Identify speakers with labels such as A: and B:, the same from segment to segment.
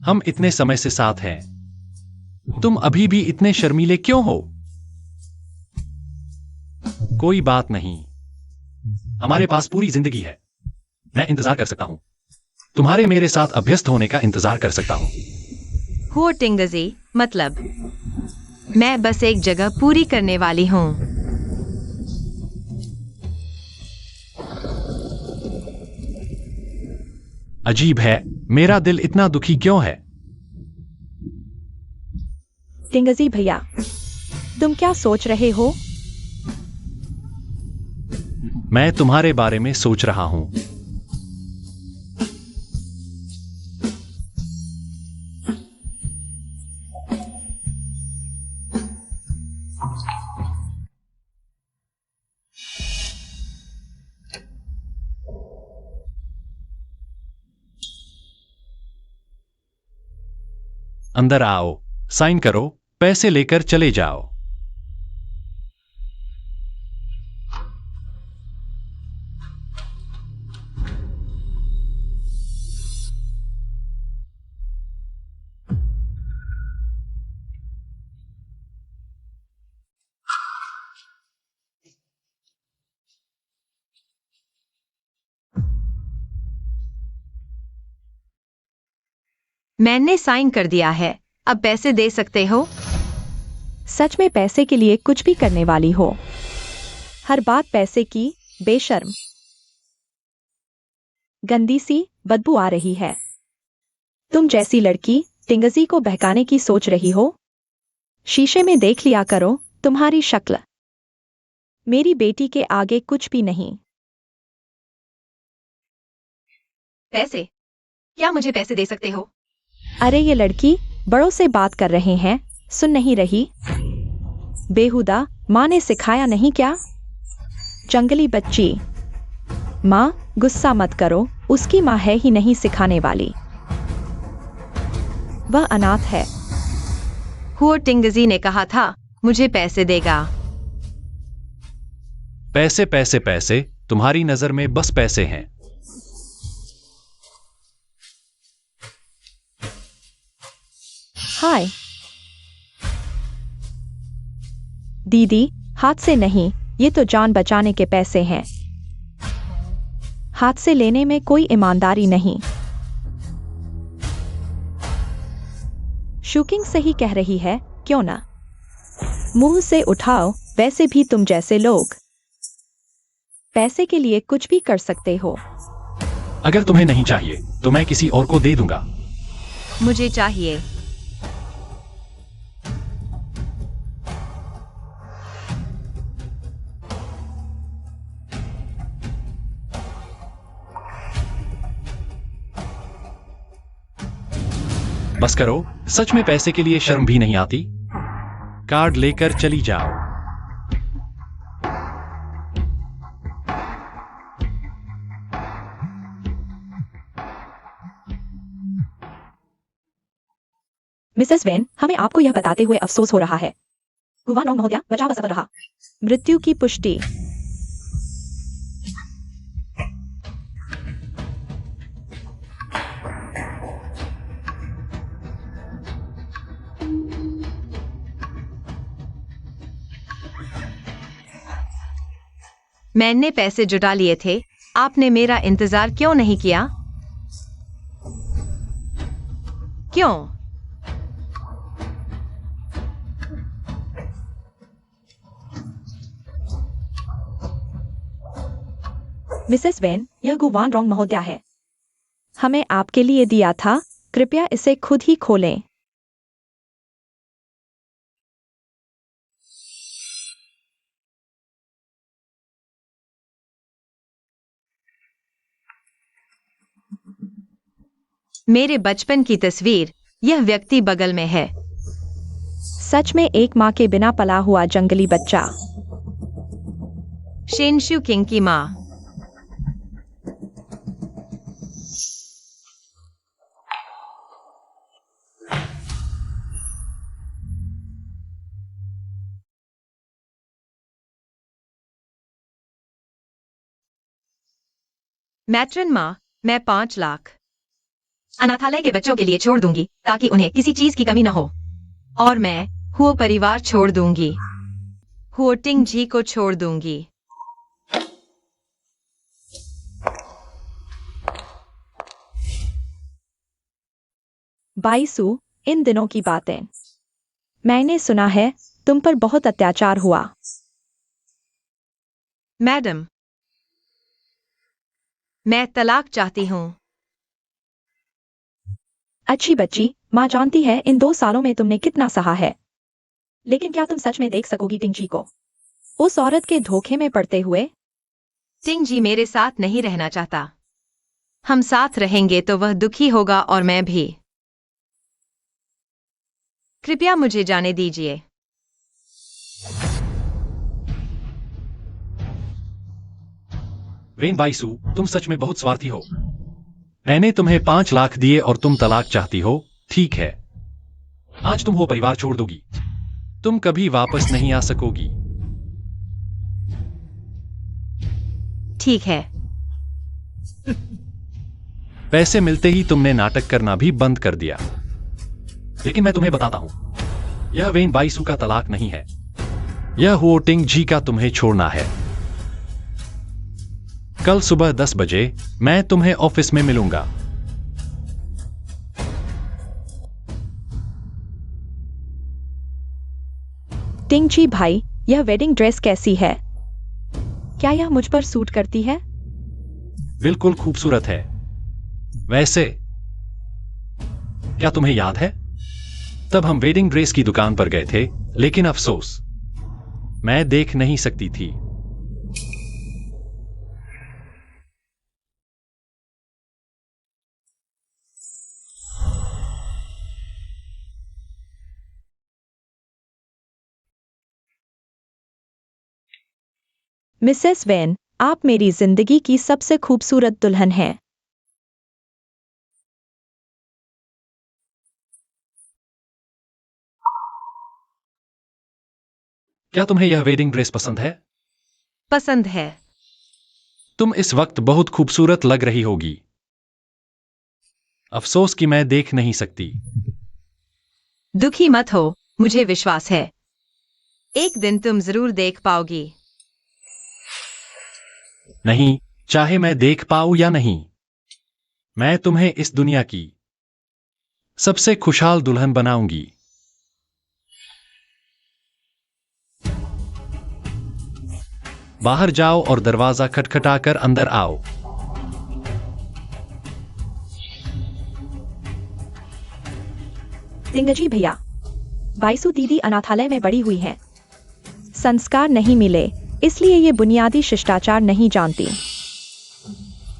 A: हम इतने समय से साथ हैं। तुम अभी भी इतने शर्मीले क्यों हो? कोई बात नहीं, हमारे पास पूरी जिंदगी है। मैं इंतजार कर सकता हूँ। तुम्हारे मेरे साथ अभ्यस्त होने का इंतजार कर सकता हूँ।
B: हुआ टिंगजी, मतलब मैं बस एक जगह पूरी करने वाली हूँ।
A: अजीब है, मेरा दिल इतना दुखी क्यों है?
C: टिंगजी भैया, तुम क्या सोच रहे हो?
A: मैं तुम्हारे बारे में सोच रहा हूँ। अंदर आओ, साइन करो, पैसे लेकर चले जाओ।
B: मैंने साइन कर दिया है, अब पैसे दे सकते हो।
C: सच में पैसे के लिए कुछ भी करने वाली हो? हर बात पैसे की, बेशर्म। गंदी सी बदबू आ रही है। तुम जैसी लड़की टिंगजी को बहकाने की सोच रही हो? शीशे में देख लिया करो तुम्हारी शक्ल। मेरी बेटी के आगे कुछ भी नहीं।
B: पैसे? क्या मुझे पैसे दे सकते हो?
C: अरे ये लड़की बड़ों से बात कर रहे हैं, सुन नहीं रही? बेहुदा, माँ ने सिखाया नहीं क्या? जंगली बच्ची। माँ, गुस्सा मत करो, उसकी माँ है ही नहीं सिखाने वाली। वह अनाथ है।
B: हुआ टिंगजी ने कहा था मुझे पैसे देगा।
A: पैसे पैसे पैसे, तुम्हारी नजर में बस पैसे हैं।
C: हाय दीदी, हाथ से नहीं, ये तो जान बचाने के पैसे हैं। हाथ से लेने में कोई ईमानदारी नहीं। शूकिंग सही कह रही है, क्यों ना? मुंह से उठाओ, वैसे भी तुम जैसे लोग पैसे के लिए कुछ भी कर सकते हो।
A: अगर तुम्हें नहीं चाहिए तो मैं किसी और को दे दूंगा।
B: मुझे चाहिए।
A: बस करो, सच में पैसे के लिए शर्म भी नहीं आती? कार्ड लेकर चली जाओ।
C: मिसेस वेन, हमें आपको यह बताते हुए अफसोस हो रहा है। हुआ नौ महोदया, बचाव असफल रहा। मृत्यु की पुष्टि।
B: मैंने पैसे जुटा लिए थे, आपने मेरा इंतजार क्यों नहीं किया? क्यों?
C: मिसेस वेन, यह गुवान रोंग महोदया है। हमें आपके लिए दिया था, कृपया इसे खुद ही खोलें।
B: मेरे बचपन की तस्वीर, यह व्यक्ति बगल में है।
C: सच में एक माँ के बिना पला हुआ जंगली बच्चा।
B: शेनशु किंग की माँ। मैट्रन माँ, मैं 5 लाख। अनाथालय के बच्चों के लिए छोड़ दूंगी ताकि उन्हें किसी चीज की कमी न हो। और मैं हुओ परिवार छोड़ दूंगी। हुओ टिंग जी को छोड़ दूंगी।
C: बाईसू, इन दिनों की बातें। मैंने सुना है तुम पर बहुत अत्याचार हुआ।
B: मैडम, मैं तलाक चाहती हूँ।
C: अच्छी बच्ची, माँ जानती है इन 2 सालों में तुमने कितना सहा है। लेकिन क्या तुम सच में देख सकोगी टिंची को उस औरत के धोखे में पड़ते हुए?
B: टिंग जी मेरे साथ नहीं रहना चाहता। हम साथ रहेंगे तो वह दुखी होगा और मैं भी। कृपया मुझे जाने दीजिए।
A: वेन बाईसू, तुम सच में बहुत स्वार्थी हो। मैंने तुम्हें 5 लाख दिए और तुम तलाक चाहती हो। ठीक है, आज तुम वो परिवार छोड़ दोगी। तुम कभी वापस नहीं आ सकोगी।
B: ठीक है।
A: पैसे मिलते ही तुमने नाटक करना भी बंद कर दिया। लेकिन मैं तुम्हें बताता हूं, यह वेन बाईसू का तलाक नहीं है। यह हुओ टिंग जी का तुम्हें छोड़ना है। कल सुबह 10 बजे मैं तुम्हें ऑफिस में मिलूंगा।
C: टिंची भाई, यह वेडिंग ड्रेस कैसी है? क्या यह मुझ पर सूट करती है?
A: बिल्कुल खूबसूरत है। वैसे क्या तुम्हें याद है, तब हम वेडिंग ड्रेस की दुकान पर गए थे, लेकिन अफसोस मैं देख नहीं सकती थी।
C: मिसेस वेन, आप मेरी जिंदगी की सबसे खूबसूरत दुल्हन हैं।
A: क्या तुम्हें यह वेडिंग ड्रेस पसंद है?
B: पसंद है।
A: तुम इस वक्त बहुत खूबसूरत लग रही होगी। अफसोस कि मैं देख नहीं सकती।
B: दुखी मत हो, मुझे विश्वास है एक दिन तुम जरूर देख पाओगी।
A: नहीं, चाहे मैं देख पाऊं या नहीं, मैं तुम्हें इस दुनिया की सबसे खुशहाल दुल्हन बनाऊंगी। बाहर जाओ और दरवाजा खटखटाकर अंदर आओ।
C: टिंगजी भैया, बाईसू दीदी अनाथालय में बड़ी हुई हैं। संस्कार नहीं मिले, इसलिए ये बुनियादी शिष्टाचार नहीं जानती।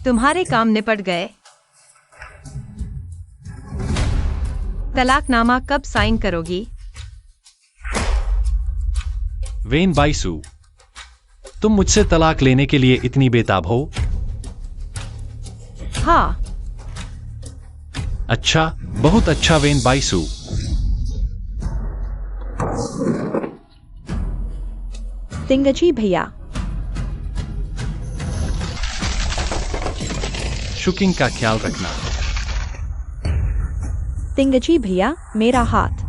B: तुम्हारे काम निपट गए? तलाकनामा कब साइन करोगी?
A: वेन बाईसू, तुम मुझसे तलाक लेने के लिए इतनी बेताब हो?
B: हाँ।
A: अच्छा, बहुत अच्छा वेन बाईसू।
C: टिंगजी भैया,
A: शुकिंग का ख्याल रखना।
C: टिंगजी भैया, मेरा हाथ।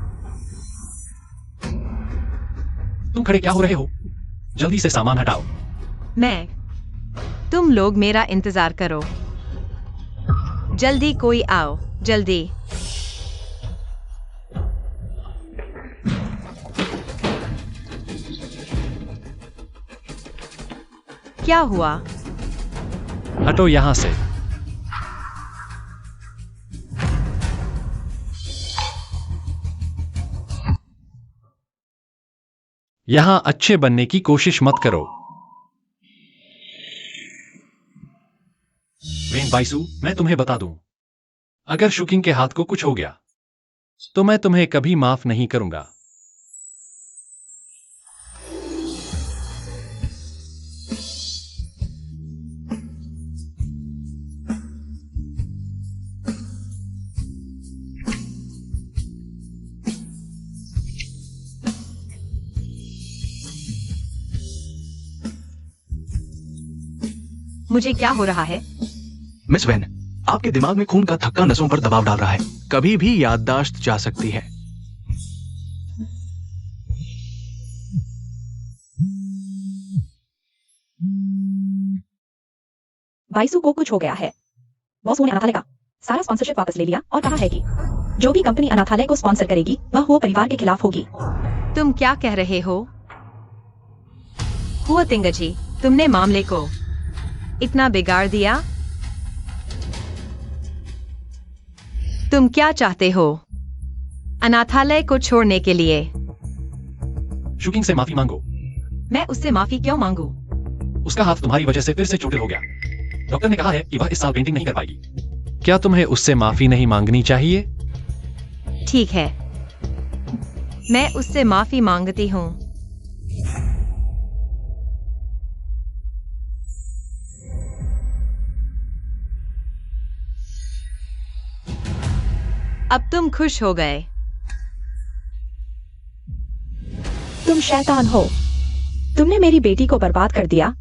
A: तुम खड़े क्या हो रहे हो? जल्दी से सामान हटाओ।
B: तुम लोग मेरा इंतजार करो। जल्दी कोई आओ, जल्दी। क्या हुआ?
A: हटो यहां से। यहां अच्छे बनने की कोशिश मत करो। वेन बाईसू, मैं तुम्हें बता दूं, अगर शुकिंग के हाथ को कुछ हो गया तो मैं तुम्हें कभी माफ नहीं करूंगा।
B: मुझे क्या हो रहा है?
D: मिस वैन, आपके दिमाग में खून का थक्का नसों पर दबाव डाल रहा है। कभी भी याददाश्त जा सकती है।
C: बाइसू को कुछ हो गया है। बॉस ने अनाथालय का सारा स्पॉन्सरशिप वापस ले लिया और कहा है कि जो भी कंपनी अनाथालय को स्पॉन्सर करेगी वह हुआ परिवार के खिलाफ होगी।
B: तुम क्या कह रहे हो? हुआ तिंगजी, तुमने मामले को इतना बिगाड़ दिया। तुम क्या चाहते हो? अनाथालय को छोड़ने के लिए?
A: शुकिंग से माफी मांगो।
B: मैं उससे माफी क्यों मांगू?
A: उसका हाथ तुम्हारी वजह से फिर से चोटिल हो गया। डॉक्टर ने कहा है कि वह इस साल पेंटिंग नहीं कर पाएगी। क्या तुम्हें उससे माफी नहीं मांगनी चाहिए?
B: ठीक है, मैं उससे माफी मांगती हूँ। अब तुम खुश हो गए।
C: तुम शैतान हो। तुमने मेरी बेटी को बर्बाद कर दिया।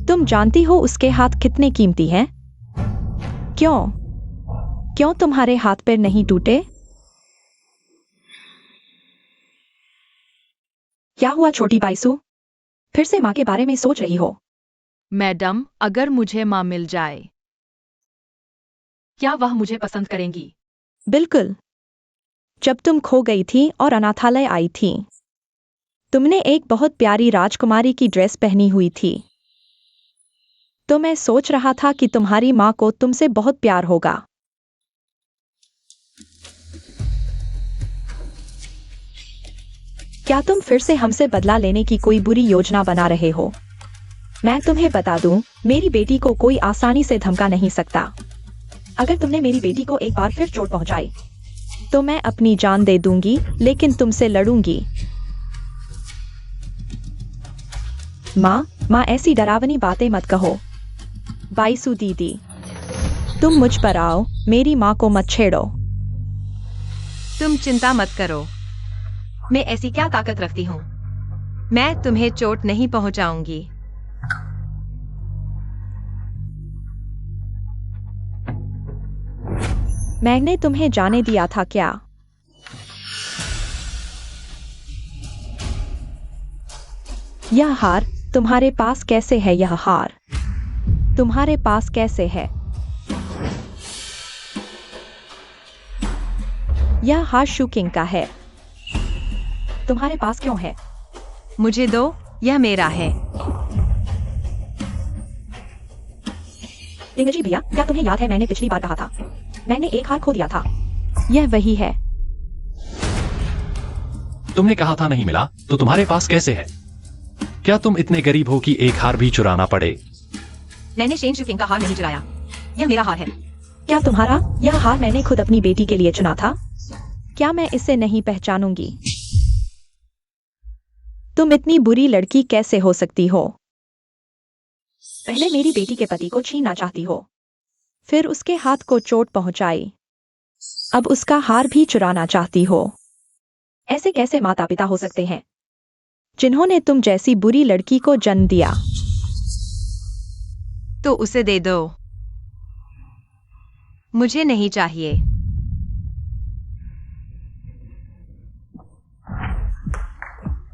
C: तुम जानती हो उसके हाथ कितने कीमती हैं? क्यों तुम्हारे हाथ पैर नहीं टूटे? क्या हुआ छोटी बाइसू? फिर से माँ के बारे में सोच रही हो?
E: मैडम, अगर मुझे माँ मिल जाए,
B: क्या वह मुझे पसंद करेंगी?
C: बिल्कुल। जब तुम खो गई थी और अनाथालय आई थी, तुमने एक बहुत प्यारी राजकुमारी की ड्रेस पहनी हुई थी। तो मैं सोच रहा था कि तुम्हारी माँ को तुमसे बहुत प्यार होगा। क्या तुम फिर से हमसे बदला लेने की कोई बुरी योजना बना रहे हो? मैं तुम्हें बता दूं, मेरी बेटी को कोई आसानी से धमका नहीं सकता। अगर तुमने मेरी बेटी को एक बार फिर चोट पहुंचाई, तो मैं अपनी जान दे दूंगी, लेकिन तुमसे लड़ूंगी। माँ, ऐसी डरावनी बातें मत कहो। बाइसू दीदी, तुम मुझ पर आओ, मेरी माँ को मत छेड़ो।
B: तुम चिंता मत करो। मैं ऐसी क्या ताकत रखती हूँ? मैं तुम्हें चोट नहीं पहुंचाऊंगी।
C: मैंने तुम्हें जाने दिया था क्या? यह हार तुम्हारे पास कैसे है? यह हार तुम्हारे पास कैसे है? यह हार शुकिंग का है। तुम्हारे पास क्यों है?
B: मुझे दो, यह मेरा है।
C: तिंगजी भैया, क्या तुम्हें याद है मैंने पिछली बार कहा था मैंने एक हार खो दिया था? यह वही है।
A: तुमने कहा था नहीं मिला, तो तुम्हारे पास कैसे है? क्या तुम इतने गरीब हो कि एक हार भी चुराना पड़े?
B: मैंने शेन शुकिंग का हार नहीं चुराया। यह मेरा हार है।
C: क्या तुम्हारा यह हार मैंने खुद अपनी बेटी के लिए चुना था? क्या मैं इसे नहीं पहचानूंगी? तुम इतनी बुरी लड़की कैसे हो सकती हो? पहले मेरी बेटी के पति को छीनना चाहती हो, फिर उसके हाथ को चोट पहुंचाई, अब उसका हार भी चुराना चाहती हो। ऐसे कैसे माता पिता हो सकते हैं जिन्होंने तुम जैसी बुरी लड़की को जन्म दिया?
B: तो उसे दे दो। मुझे नहीं चाहिए।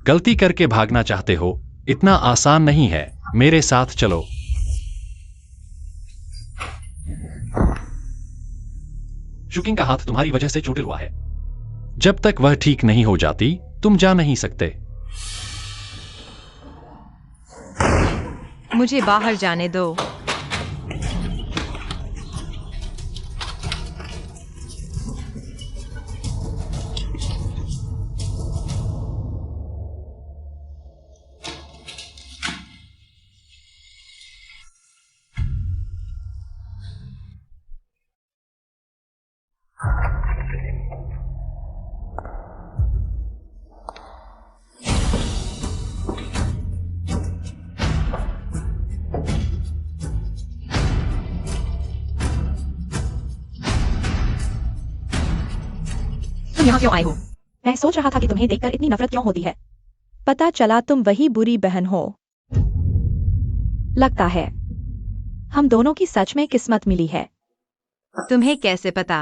A: गलती करके भागना चाहते हो? इतना आसान नहीं है, मेरे साथ चलो। शुकिंग का हाथ तुम्हारी वजह से चोटिल हुआ है। जब तक वह ठीक नहीं हो जाती, तुम जा नहीं सकते।
B: मुझे बाहर जाने दो।
C: तुम यहाँ क्यों आए हो? मैं सोच रहा था कि तुम्हें देखकर इतनी नफरत क्यों होती है। पता चला तुम वही बुरी बहन हो। लगता है हम दोनों की सच में किस्मत मिली है।
E: तुम्हें कैसे पता?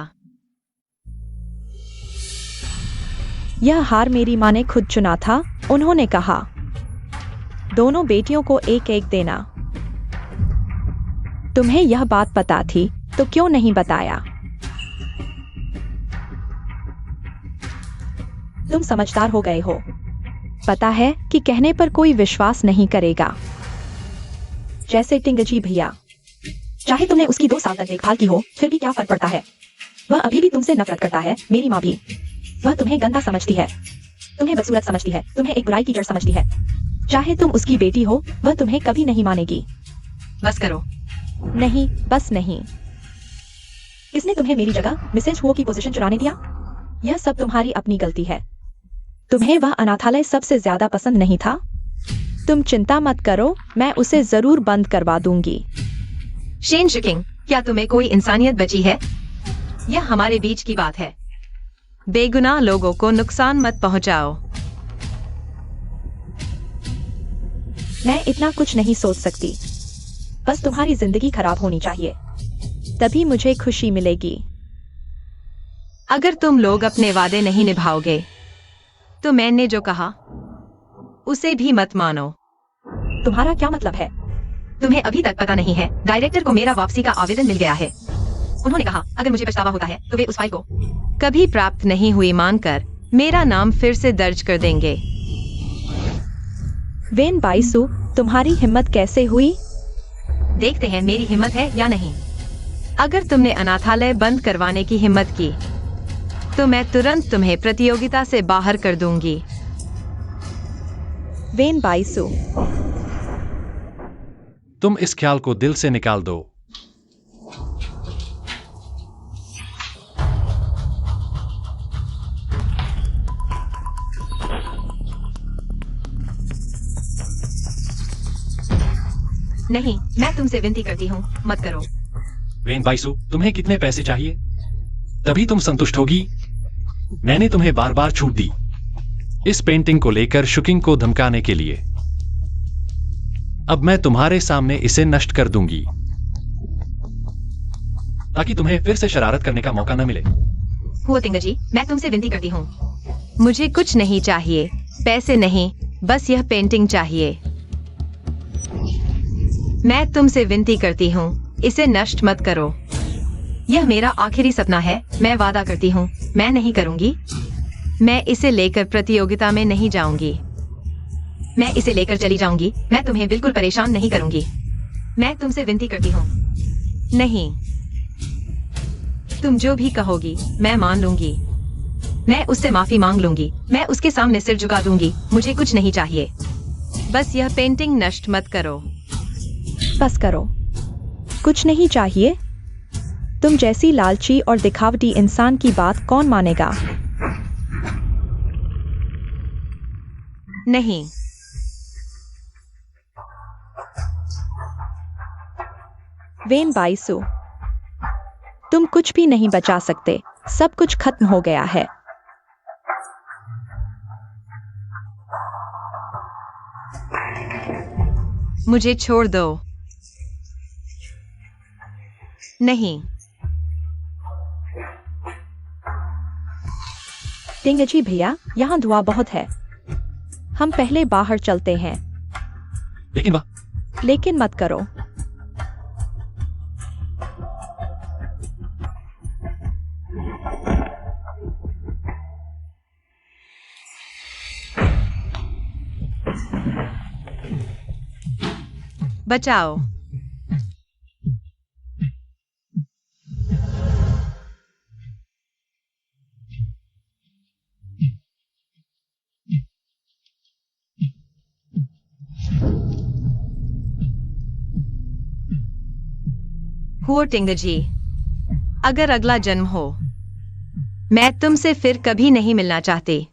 C: यह हार मेरी माँ ने खुद चुना था। उन्होंने कहा, दोनों बेटियों को एक एक देना। तुम्हें यह बात पता थी तो क्यों नहीं बताया? तुम समझदार हो गए हो। पता है कि कहने पर कोई विश्वास नहीं करेगा। जैसे टिंगजी भैया, चाहे तुमने उसकी 2 साल तक देखभाल की हो, फिर भी क्या फर्क पड़ता है? वह अभी भी तुमसे नफरत करता है। मेरी माँ भी। वह तुम्हें गंदा समझती है, तुम्हें बदसूरत समझती है, तुम्हें एक बुराई की जड़ समझती है। चाहे तुम उसकी बेटी हो, वह तुम्हें कभी नहीं मानेगी।
B: बस करो।
C: नहीं, बस नहीं। किसने तुम्हें मेरी जगह मिसेज हुओ की पोजीशन चुराने दिया? यह सब तुम्हारी अपनी गलती है। तुम्हें वह अनाथालय सबसे ज्यादा पसंद नहीं था। तुम चिंता मत करो, मैं उसे जरूर बंद करवा दूंगी।
B: शेन शिकिंग, क्या तुम्हें कोई इंसानियत बची है? यह हमारे बीच की बात है।
E: बेगुनाह लोगों को नुकसान मत पहुंचाओ।
C: मैं इतना कुछ नहीं सोच सकती। बस तुम्हारी जिंदगी खराब होनी चाहिए, तभी मुझे खुशी मिलेगी।
E: अगर तुम लोग अपने वादे नहीं निभाओगे तो मैंने जो कहा उसे भी मत मानो।
C: तुम्हारा क्या मतलब है?
B: तुम्हें अभी तक पता नहीं है, डायरेक्टर को मेरा वापसी का आवेदन मिल गया है। उन्होंने कहा अगर मुझे पछतावा होता है तो वे उस फाइल को
E: कभी प्राप्त नहीं हुई मानकर मेरा नाम फिर से दर्ज कर देंगे।
C: वेन बाइसु, तुम्हारी हिम्मत कैसे हुई?
B: देखते हैं मेरी हिम्मत है या नहीं।
E: अगर तुमने अनाथालय बंद करवाने की हिम्मत की तो मैं तुरंत तुम्हें प्रतियोगिता से बाहर कर दूंगी।
C: वेन बाइसु,
A: तुम इस ख्याल को दिल से निकाल दो।
B: नहीं, मैं तुमसे विनती करती हूँ, मत करो।
A: वेन बाइसु, तुम्हें कितने पैसे चाहिए? तभी तुम संतुष्ट होगी? मैंने तुम्हें बार बार छूट दी इस पेंटिंग को लेकर शुकिंग को धमकाने के लिए। अब मैं तुम्हारे सामने इसे नष्ट कर दूंगी ताकि तुम्हें फिर से शरारत करने का मौका न मिले।
B: हुओ तिंगजी, मैं तुमसे विनती करती हूँ।
E: मुझे कुछ नहीं चाहिए, पैसे नहीं, बस यह पेंटिंग चाहिए। मैं तुमसे विनती करती हूँ, इसे नष्ट मत करो।
B: यह मेरा आखिरी सपना है, मैं वादा करती हूँ, मैं नहीं करूंगी।
E: मैं इसे लेकर प्रतियोगिता में नहीं जाऊंगी।
B: मैं इसे लेकर चली जाऊंगी, मैं तुम्हें बिल्कुल परेशान नहीं करूंगी। मैं तुमसे विनती करती हूँ।
E: नहीं, तुम जो भी कहोगी मैं मान लूंगी।
B: मैं उससे माफी मांग लूंगी, मैं उसके सामने सिर झुका दूंगी। मुझे कुछ नहीं चाहिए।
E: बस यह पेंटिंग नष्ट मत करो।
C: बस करो। कुछ नहीं चाहिए? तुम जैसी लालची और दिखावटी इंसान की बात कौन मानेगा?
E: नहीं,
C: वेन बाइसु, तुम कुछ भी नहीं बचा सकते, सब कुछ खत्म हो गया है।
E: मुझे छोड़ दो। नहीं,
C: टिंगजी भैया, यहाँ धुआं बहुत है। हम पहले बाहर चलते हैं। लेकिन मत करो।
E: बचाओ। हुओ टिंगजी, अगर अगला जन्म हो, मैं तुमसे फिर कभी नहीं मिलना चाहती।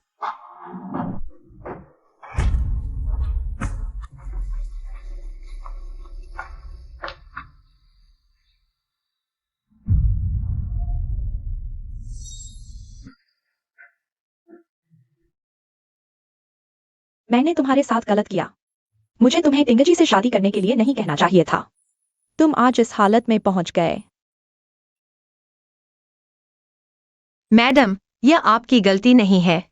C: मैंने तुम्हारे साथ गलत किया। मुझे तुम्हें टिंगजी से शादी करने के लिए नहीं कहना चाहिए था। तुम आज इस हालत में पहुंच गए।
E: मैडम, यह आपकी गलती नहीं है।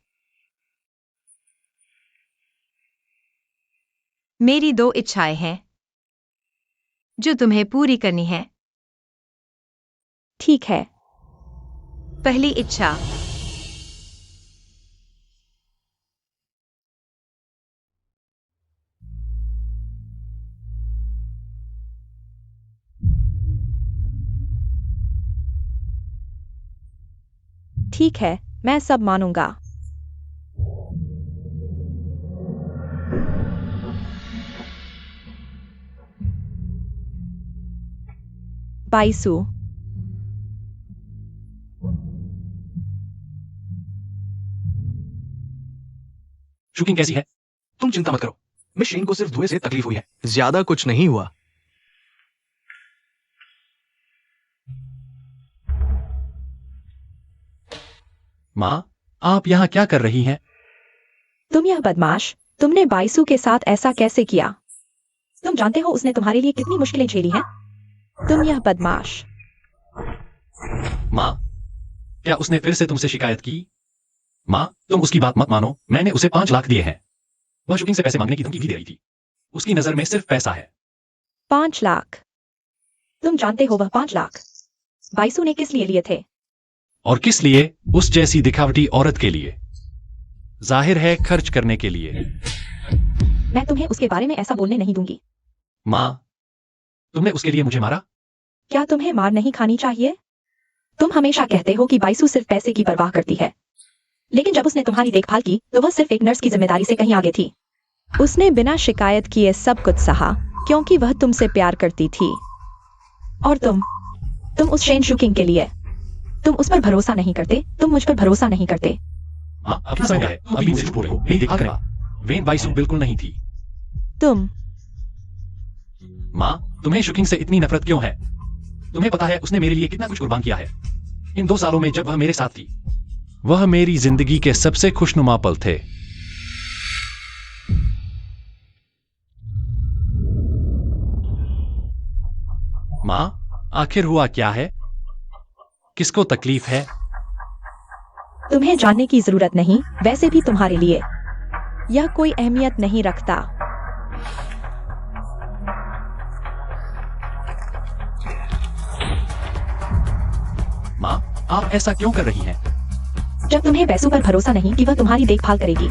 E: मेरी 2 इच्छाएं हैं जो तुम्हें पूरी करनी है।
C: ठीक है।
E: पहली इच्छा,
C: ठीक है, मैं सब मानूंगा। बाइसू,
A: शुकिंग कैसी है?
D: तुम चिंता मत करो, मिस शेन को सिर्फ धुएं से तकलीफ हुई है, ज्यादा कुछ नहीं हुआ।
A: माँ, आप यहाँ क्या कर रही हैं?
C: तुम यह बदमाश, तुमने बाइसू के साथ ऐसा कैसे किया? तुम जानते हो उसने तुम्हारे लिए कितनी मुश्किलें झेली हैं? तुम यह बदमाश।
A: माँ, क्या उसने फिर से तुमसे शिकायत की? माँ, तुम उसकी बात मत मानो, मैंने उसे 5 लाख दिए हैं। वह शुकिंग से पैसे मांगने की धमकी भी दे रही थी। उसकी नजर में सिर्फ पैसा है।
C: 5 लाख? तुम जानते हो वह 5 लाख बाइसू ने किस लिए लिए थे?
A: और किस लिए? उस जैसी दिखावटी औरत के लिए। जाहिर है खर्च करने के लिए।
C: मैं तुम्हें उसके बारे में ऐसा बोलने नहीं दूंगी।
A: माँ, तुमने उसके लिए मुझे मारा?
C: क्या तुम्हें मार नहीं खानी चाहिए? तुम हमेशा कहते हो कि बाइसू सिर्फ पैसे की परवाह करती है, लेकिन जब उसने तुम्हारी देखभाल की तो वह सिर्फ एक नर्स की जिम्मेदारी से कहीं आगे थी। उसने बिना शिकायत किए सब कुछ सहा क्योंकि वह तुमसे प्यार करती थी। और तुम उस शेन शुकिंग के लिए, तुम उस पर भरोसा नहीं करते, तुम मुझ पर भरोसा नहीं करते।
A: हाँ, अपना समय है, अभी मुझे बोल रहे हो, नहीं देखा करें। वेन बाइसू बिल्कुल नहीं थी।
C: तुम
A: माँ, तुम्हें शुकिंग से इतनी नफरत क्यों है? तुम्हें पता है उसने मेरे लिए कितना कुछ कुर्बान किया है। इन 2 सालों में जब वह मेरे साथ थी, वह मेरी जिंदगी के सबसे खुशनुमा पल थे। माँ, आखिर हुआ क्या है? किसको तकलीफ है?
C: तुम्हें जानने की जरूरत नहीं, वैसे भी तुम्हारे लिए यह कोई अहमियत नहीं रखता।
A: माँ, आप ऐसा क्यों कर रही हैं?
C: जब तुम्हें पैसों पर भरोसा नहीं कि वह तुम्हारी देखभाल करेगी,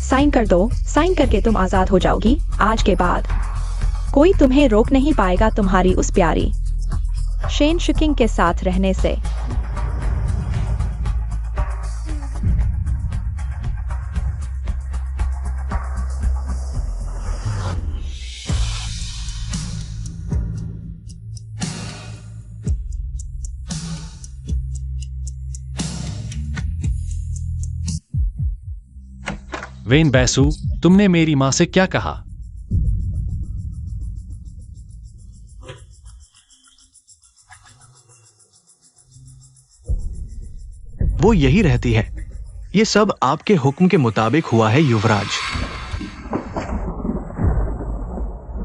C: साइन कर दो। साइन करके तुम आजाद हो जाओगी। आज के बाद कोई तुम्हें रोक नहीं पाएगा तुम्हारी उस प्यारी शेन शुकिंग के साथ रहने से।
A: वेन बैसू, तुमने मेरी माँ से क्या कहा?
D: वो यही रहती है। ये सब आपके हुक्म के मुताबिक हुआ है युवराज।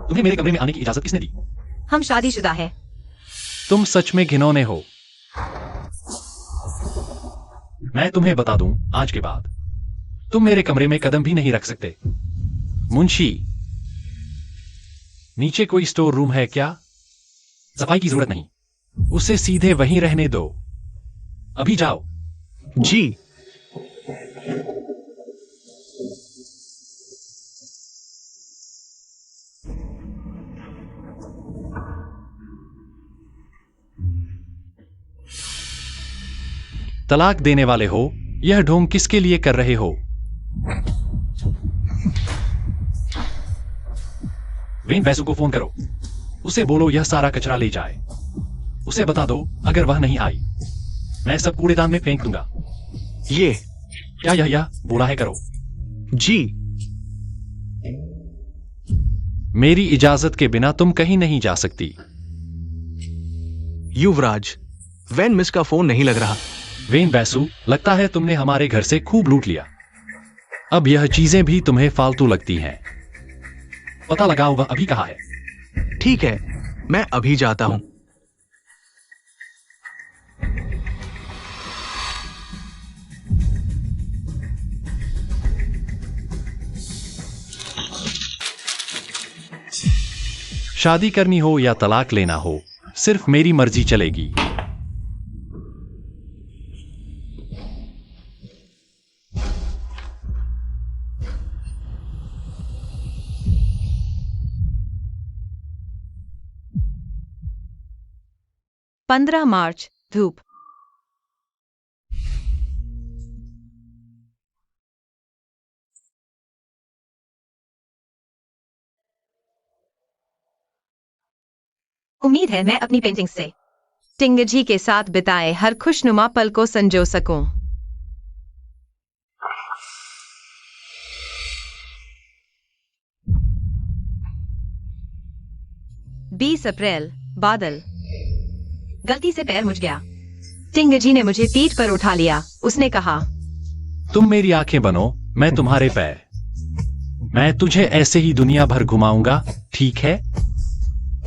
A: तुम्हें मेरे कमरे में आने की इजाजत किसने दी?
E: हम शादीशुदा हैं।
A: तुम सच में घिनौने हो। मैं तुम्हें बता दूं, आज के बाद तुम मेरे कमरे में कदम भी नहीं रख सकते। मुंशी, नीचे कोई स्टोर रूम है क्या? सफाई की जरूरत नहीं, उसे सीधे वहीं रहने दो। अभी जाओ।
D: जी।
A: तलाक देने वाले हो? यह ढोंग किसके लिए कर रहे हो? वेन बैसू को फोन करो। उसे बोलो यह सारा कचरा ले जाए। उसे बता दो अगर वह नहीं आई, मैं सब कूड़ेदान में फेंक दूंगा।
D: ये
A: क्या यह बोला है करो।
D: जी।
A: मेरी इजाजत के बिना तुम कहीं नहीं जा सकती।
D: युवराज, वैन मिस का फोन नहीं लग रहा।
A: वेन बैसू, लगता है तुमने हमारे घर से खूब लूट लिया। अब यह चीजें भी तुम्हें फालतू लगती हैं। पता लगाओ वह अभी कहाँ है।
D: ठीक है, मैं अभी जाता हूं।
A: शादी करनी हो या तलाक लेना हो, सिर्फ मेरी मर्जी चलेगी।
E: पंद्रह मार्च धूप।
B: उम्मीद है मैं अपनी पेंटिंग से टिंगजी के साथ बिताए हर खुशनुमा पल को संजो सकूं। 20 अप्रैल बादल। गलती से पैर मुझ गया। टिंगजी ने मुझे पीठ पर उठा लिया। उसने कहा,
A: तुम मेरी आंखें बनो, मैं तुम्हारे पैर। मैं तुझे ऐसे ही दुनिया भर घुमाऊंगा, ठीक है?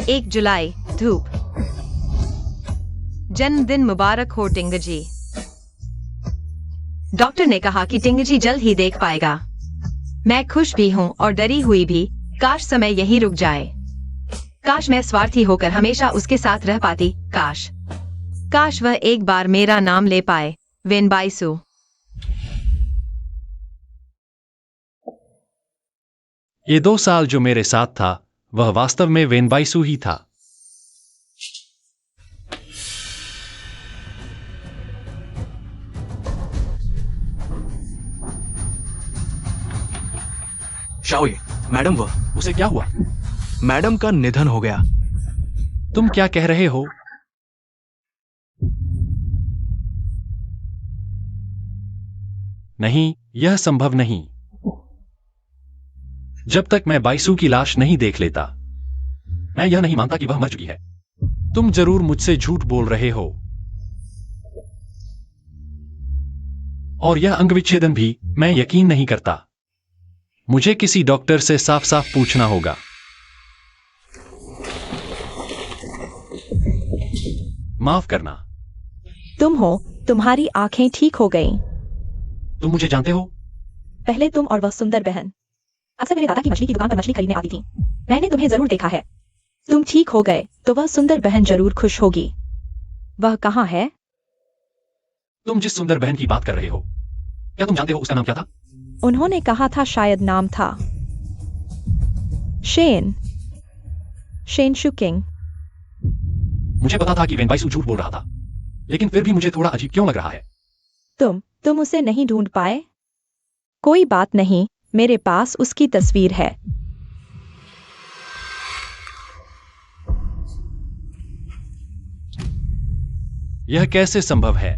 B: 1 जुलाई धूप। जन्मदिन मुबारक हो टिंगजी। डॉक्टर ने कहा कि टिंगजी जल्द ही देख पाएगा। मैं खुश भी हूं और डरी हुई भी। काश समय यही रुक जाए। काश मैं स्वार्थी होकर हमेशा उसके साथ रह पाती। काश वह एक बार मेरा नाम ले पाए। वेनबाइसु।
A: ये 2 साल जो मेरे साथ था, वह वास्तव में वेनबाइसु ही था।
D: शाओये, मैडम वह
A: उसे क्या हुआ?
D: मैडम का निधन हो गया।
A: तुम क्या कह रहे हो? नहीं, यह संभव नहीं। जब तक मैं बाइसू की लाश नहीं देख लेता, मैं यह नहीं मानता कि वह मर चुकी है। तुम जरूर मुझसे झूठ बोल रहे हो। और यह अंग विच्छेदन भी मैं यकीन नहीं करता। मुझे किसी डॉक्टर से साफ साफ पूछना होगा। माफ करना।
C: तुम हो, तुम्हारी आंखें ठीक हो गईं।
A: तुम मुझे जानते हो?
C: पहले तुम और वह सुंदर बहन अक्सर मेरे दादा की मछली की दुकान पर मछली खरीदने आती थी। मैंने तुम्हें जरूर देखा है। तुम ठीक हो गए तो वह सुंदर बहन जरूर खुश होगी। वह कहाँ है?
A: तुम जिस सुंदर बहन की बात कर रहे हो, क्या तुम जानते हो उसका नाम क्या था?
C: उन्होंने कहा था शायद नाम था शेन शुकिंग।
A: मुझे पता था कि वेनबाइसु झूठ बोल रहा था, लेकिन फिर भी मुझे थोड़ा अजीब क्यों लग रहा है?
C: तुम उसे नहीं ढूंढ पाए? कोई बात नहीं, मेरे पास उसकी तस्वीर है।
A: यह कैसे संभव है?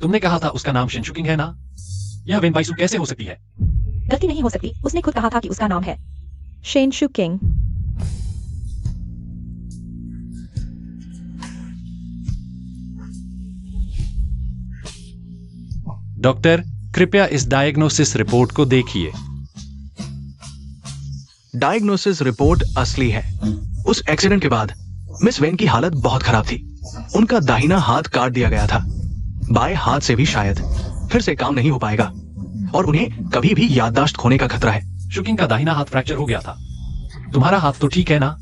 A: तुमने कहा था उसका नाम शिनशुकिंग है ना? यह वेनबाइसु कैसे हो सकती है?
C: गलती नहीं हो सकती। उसने खुद कहा था कि उसका नाम है शेन शुकिंग।
A: डॉक्टर, कृपया इस डायग्नोसिस रिपोर्ट को देखिए।
D: डायग्नोसिस रिपोर्ट असली है। उस एक्सीडेंट के बाद मिस वेन की हालत बहुत खराब थी। उनका दाहिना हाथ काट दिया गया था। बाएं हाथ से भी शायद फिर से काम नहीं हो पाएगा और उन्हें कभी भी याददाश्त खोने का खतरा है।
A: शुकिंग का दाहिना हाथ फ्रैक्चर हो गया था। तुम्हारा हाथ तो ठीक है ना?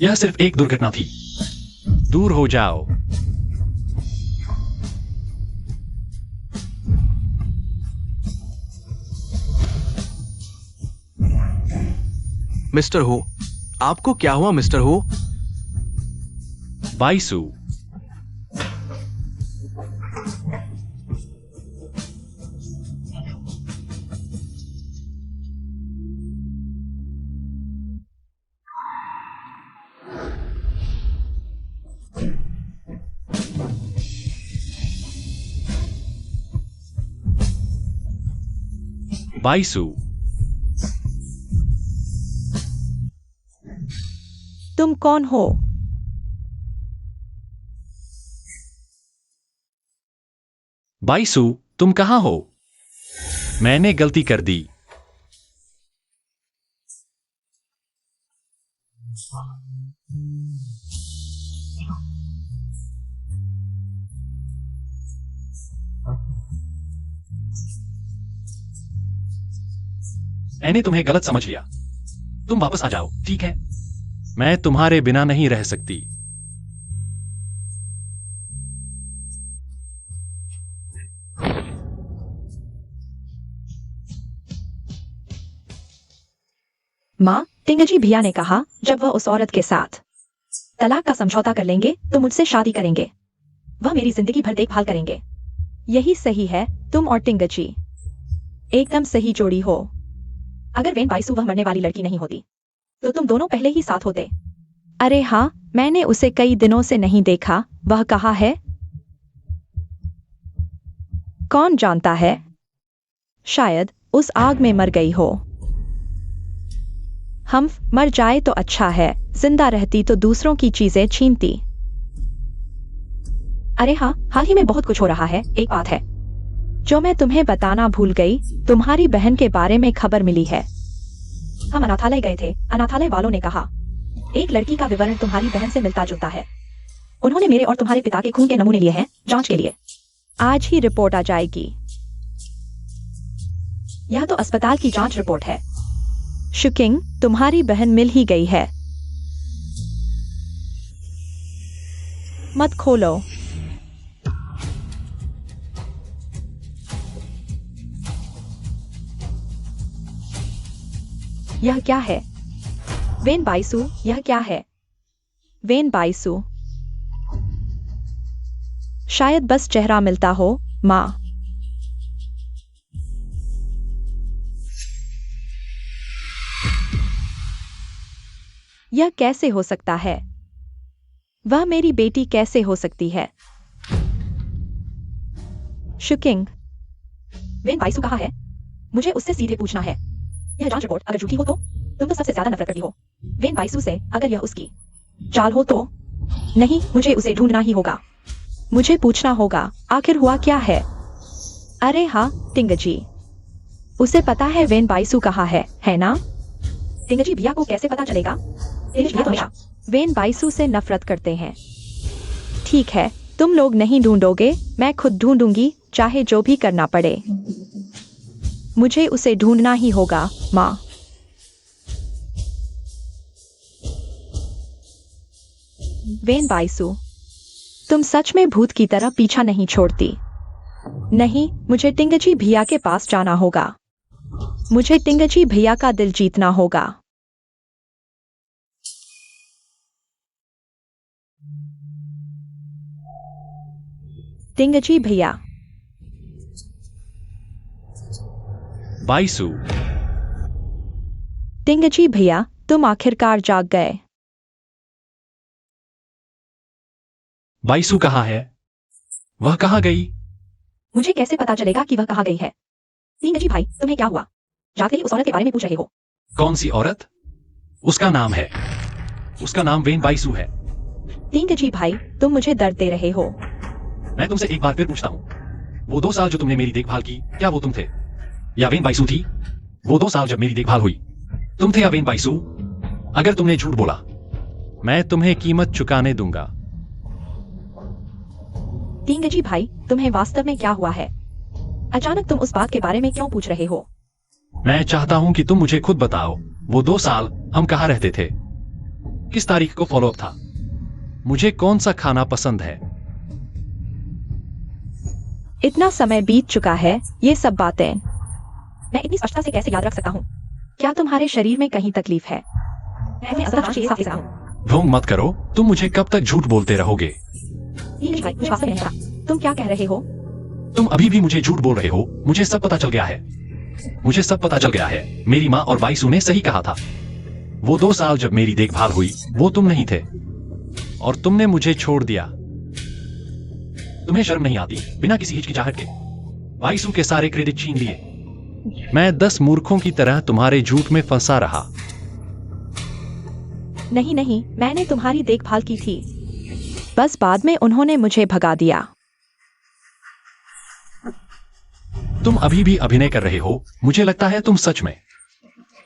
A: यह सिर्फ एक दुर्घटना थी। दूर हो जाओ।
D: मिस्टर हो, आपको क्या हुआ मिस्टर हो?
A: बाइसु। बाइसु,
C: तुम कौन हो?
A: बाइसु, तुम कहां हो? मैंने गलती कर दी। मैंने तुम्हें गलत समझ लिया। तुम वापस आ जाओ, ठीक है? मैं तुम्हारे बिना नहीं रह सकती।
C: माँ, टिंगजी भैया ने कहा जब वह उस औरत के साथ तलाक का समझौता कर लेंगे तो मुझसे शादी करेंगे। वह मेरी जिंदगी भर देखभाल करेंगे। यही सही है, तुम और टिंगजी एकदम सही जोड़ी हो। अगर वेन बाइसू वह मरने वाली लड़की नहीं होती तो तुम दोनों पहले ही साथ होते। अरे हाँ, मैंने उसे कई दिनों से नहीं देखा। वह कहाँ है? कौन जानता है, शायद उस आग में मर गई हो। हम मर जाए तो अच्छा है, जिंदा रहती तो दूसरों की चीजें छीनती। अरे हाँ, हाल ही में बहुत कुछ हो रहा है। एक बात है जो मैं तुम्हें बताना भूल गई। तुम्हारी बहन के बारे में खबर मिली है। हम अनाथालय गए थे। अनाथालय वालों ने कहा एक लड़की का विवरण तुम्हारी बहन से मिलता जुलता है। उन्होंने मेरे और तुम्हारे पिता के खून के नमूने लिए हैं जांच के लिए। आज ही रिपोर्ट आ जाएगी। यह तो अस्पताल की जांच रिपोर्ट है। शुकिंग, तुम्हारी बहन मिल ही गई है। मत खोलो। यह क्या है? वेन बाइसू, यह क्या है? वेन बाइसू, शायद बस चेहरा मिलता हो। माँ, यह कैसे हो सकता है? वह मेरी बेटी कैसे हो सकती है? शुकिंग, वेन बाइसू कहाँ है? मुझे उससे सीधे पूछना है। यह जांच रिपोर्ट अगर झूठी हो तो तुम तो सबसे ज्यादा नफरत करती हो वेन बाइसू से। अगर यह उसकी चाल हो तो नहीं, मुझे उसे ढूंढना ही होगा। मुझे पूछना होगा आखिर हुआ क्या है। अरे हाँ, टिंगजी, उसे पता है वेन बाइसू कहाँ है ना? टिंगजी भैया को कैसे पता चलेगा? टिंगजी भैया तो हमेशा वेन बाइसू से नफरत करते हैं। ठीक है, तुम लोग नहीं ढूंढोगे, मैं खुद ढूंढूंगी, चाहे जो भी करना पड़े। मुझे उसे ढूंढना ही होगा। माँ, वेन बाइसू, तुम सच में भूत की तरह पीछा नहीं छोड़ती। नहीं, मुझे टिंगजी भैया के पास जाना होगा। मुझे टिंगजी भैया का दिल जीतना होगा। टिंगजी भैया,
A: बाइसू,
C: टिंगजी भैया, तुम आखिरकार जाग गए।
A: बाइसू कहाँ है? वह कहाँ गई?
C: मुझे कैसे पता चलेगा कि वह कहाँ गई है? टिंगजी भाई, तुम्हें क्या हुआ? जाते ही उस औरत के बारे में पूछ रहे हो।
A: कौन सी औरत? उसका नाम है, उसका नाम वेन बाइसू है।
C: टिंगजी भाई, तुम मुझे दर्द दे रहे हो।
A: मैं तुमसे एक बार फिर पूछता हूँ, वो 2 साल जो तुमने मेरी देखभाल की, क्या वो तुम थे या वेन बाइसू थी? वो 2 साल जब मेरी देखभाल हुई, तुम थे या वेन बाइसू? अगर तुमने झूठ बोला, मैं तुम्हें कीमत चुकाने दूंगा।
C: टिंगजी भाई, तुम्हें वास्तव में क्या हुआ है? अचानक तुम उस बात के बारे में क्यों पूछ रहे हो?
A: मैं चाहता हूं कि तुम मुझे खुद बताओ, वो 2 साल हम कहाँ रहते थे? किस तारीख को फॉलोअप था? मुझे कौन सा खाना पसंद है?
C: इतना समय बीत चुका है, ये सब बातें मैं इतनी स्पष्टता से कैसे याद रख सकता हूँ? क्या तुम्हारे शरीर में कहीं तकलीफ है? मैं असर साफ देख रहा हूँ।
A: ढोंग मत करो, तुम मुझे कब तक झूठ बोलते रहोगे?
C: टिंगजी भाई, मुझे वास्तव में नहीं पता तुम क्या कह रहे हो।
A: तुम अभी भी मुझे झूठ बोल रहे हो। मुझे सब पता चल गया है। मुझे सब पता चल गया है। मेरी माँ और बाइसू ने सही कहा था। वो 2 साल जब मेरी देखभाल हुई, वो तुम नहीं थे और तुमने मुझे छोड़ दिया। तुम्हें शर्म नहीं आती? बिना किसी हिचकिचाहट के बाइसू के सारे क्रेडिट छीन लिए। मैं 10 मूर्खों की तरह तुम्हारे झूठ में फंसा रहा।
C: नहीं नहीं, मैंने तुम्हारी देखभाल की थी, बस बाद में उन्होंने मुझे भगा दिया।
A: तुम अभी भी अभिनय कर रहे हो। मुझे लगता है तुम सच में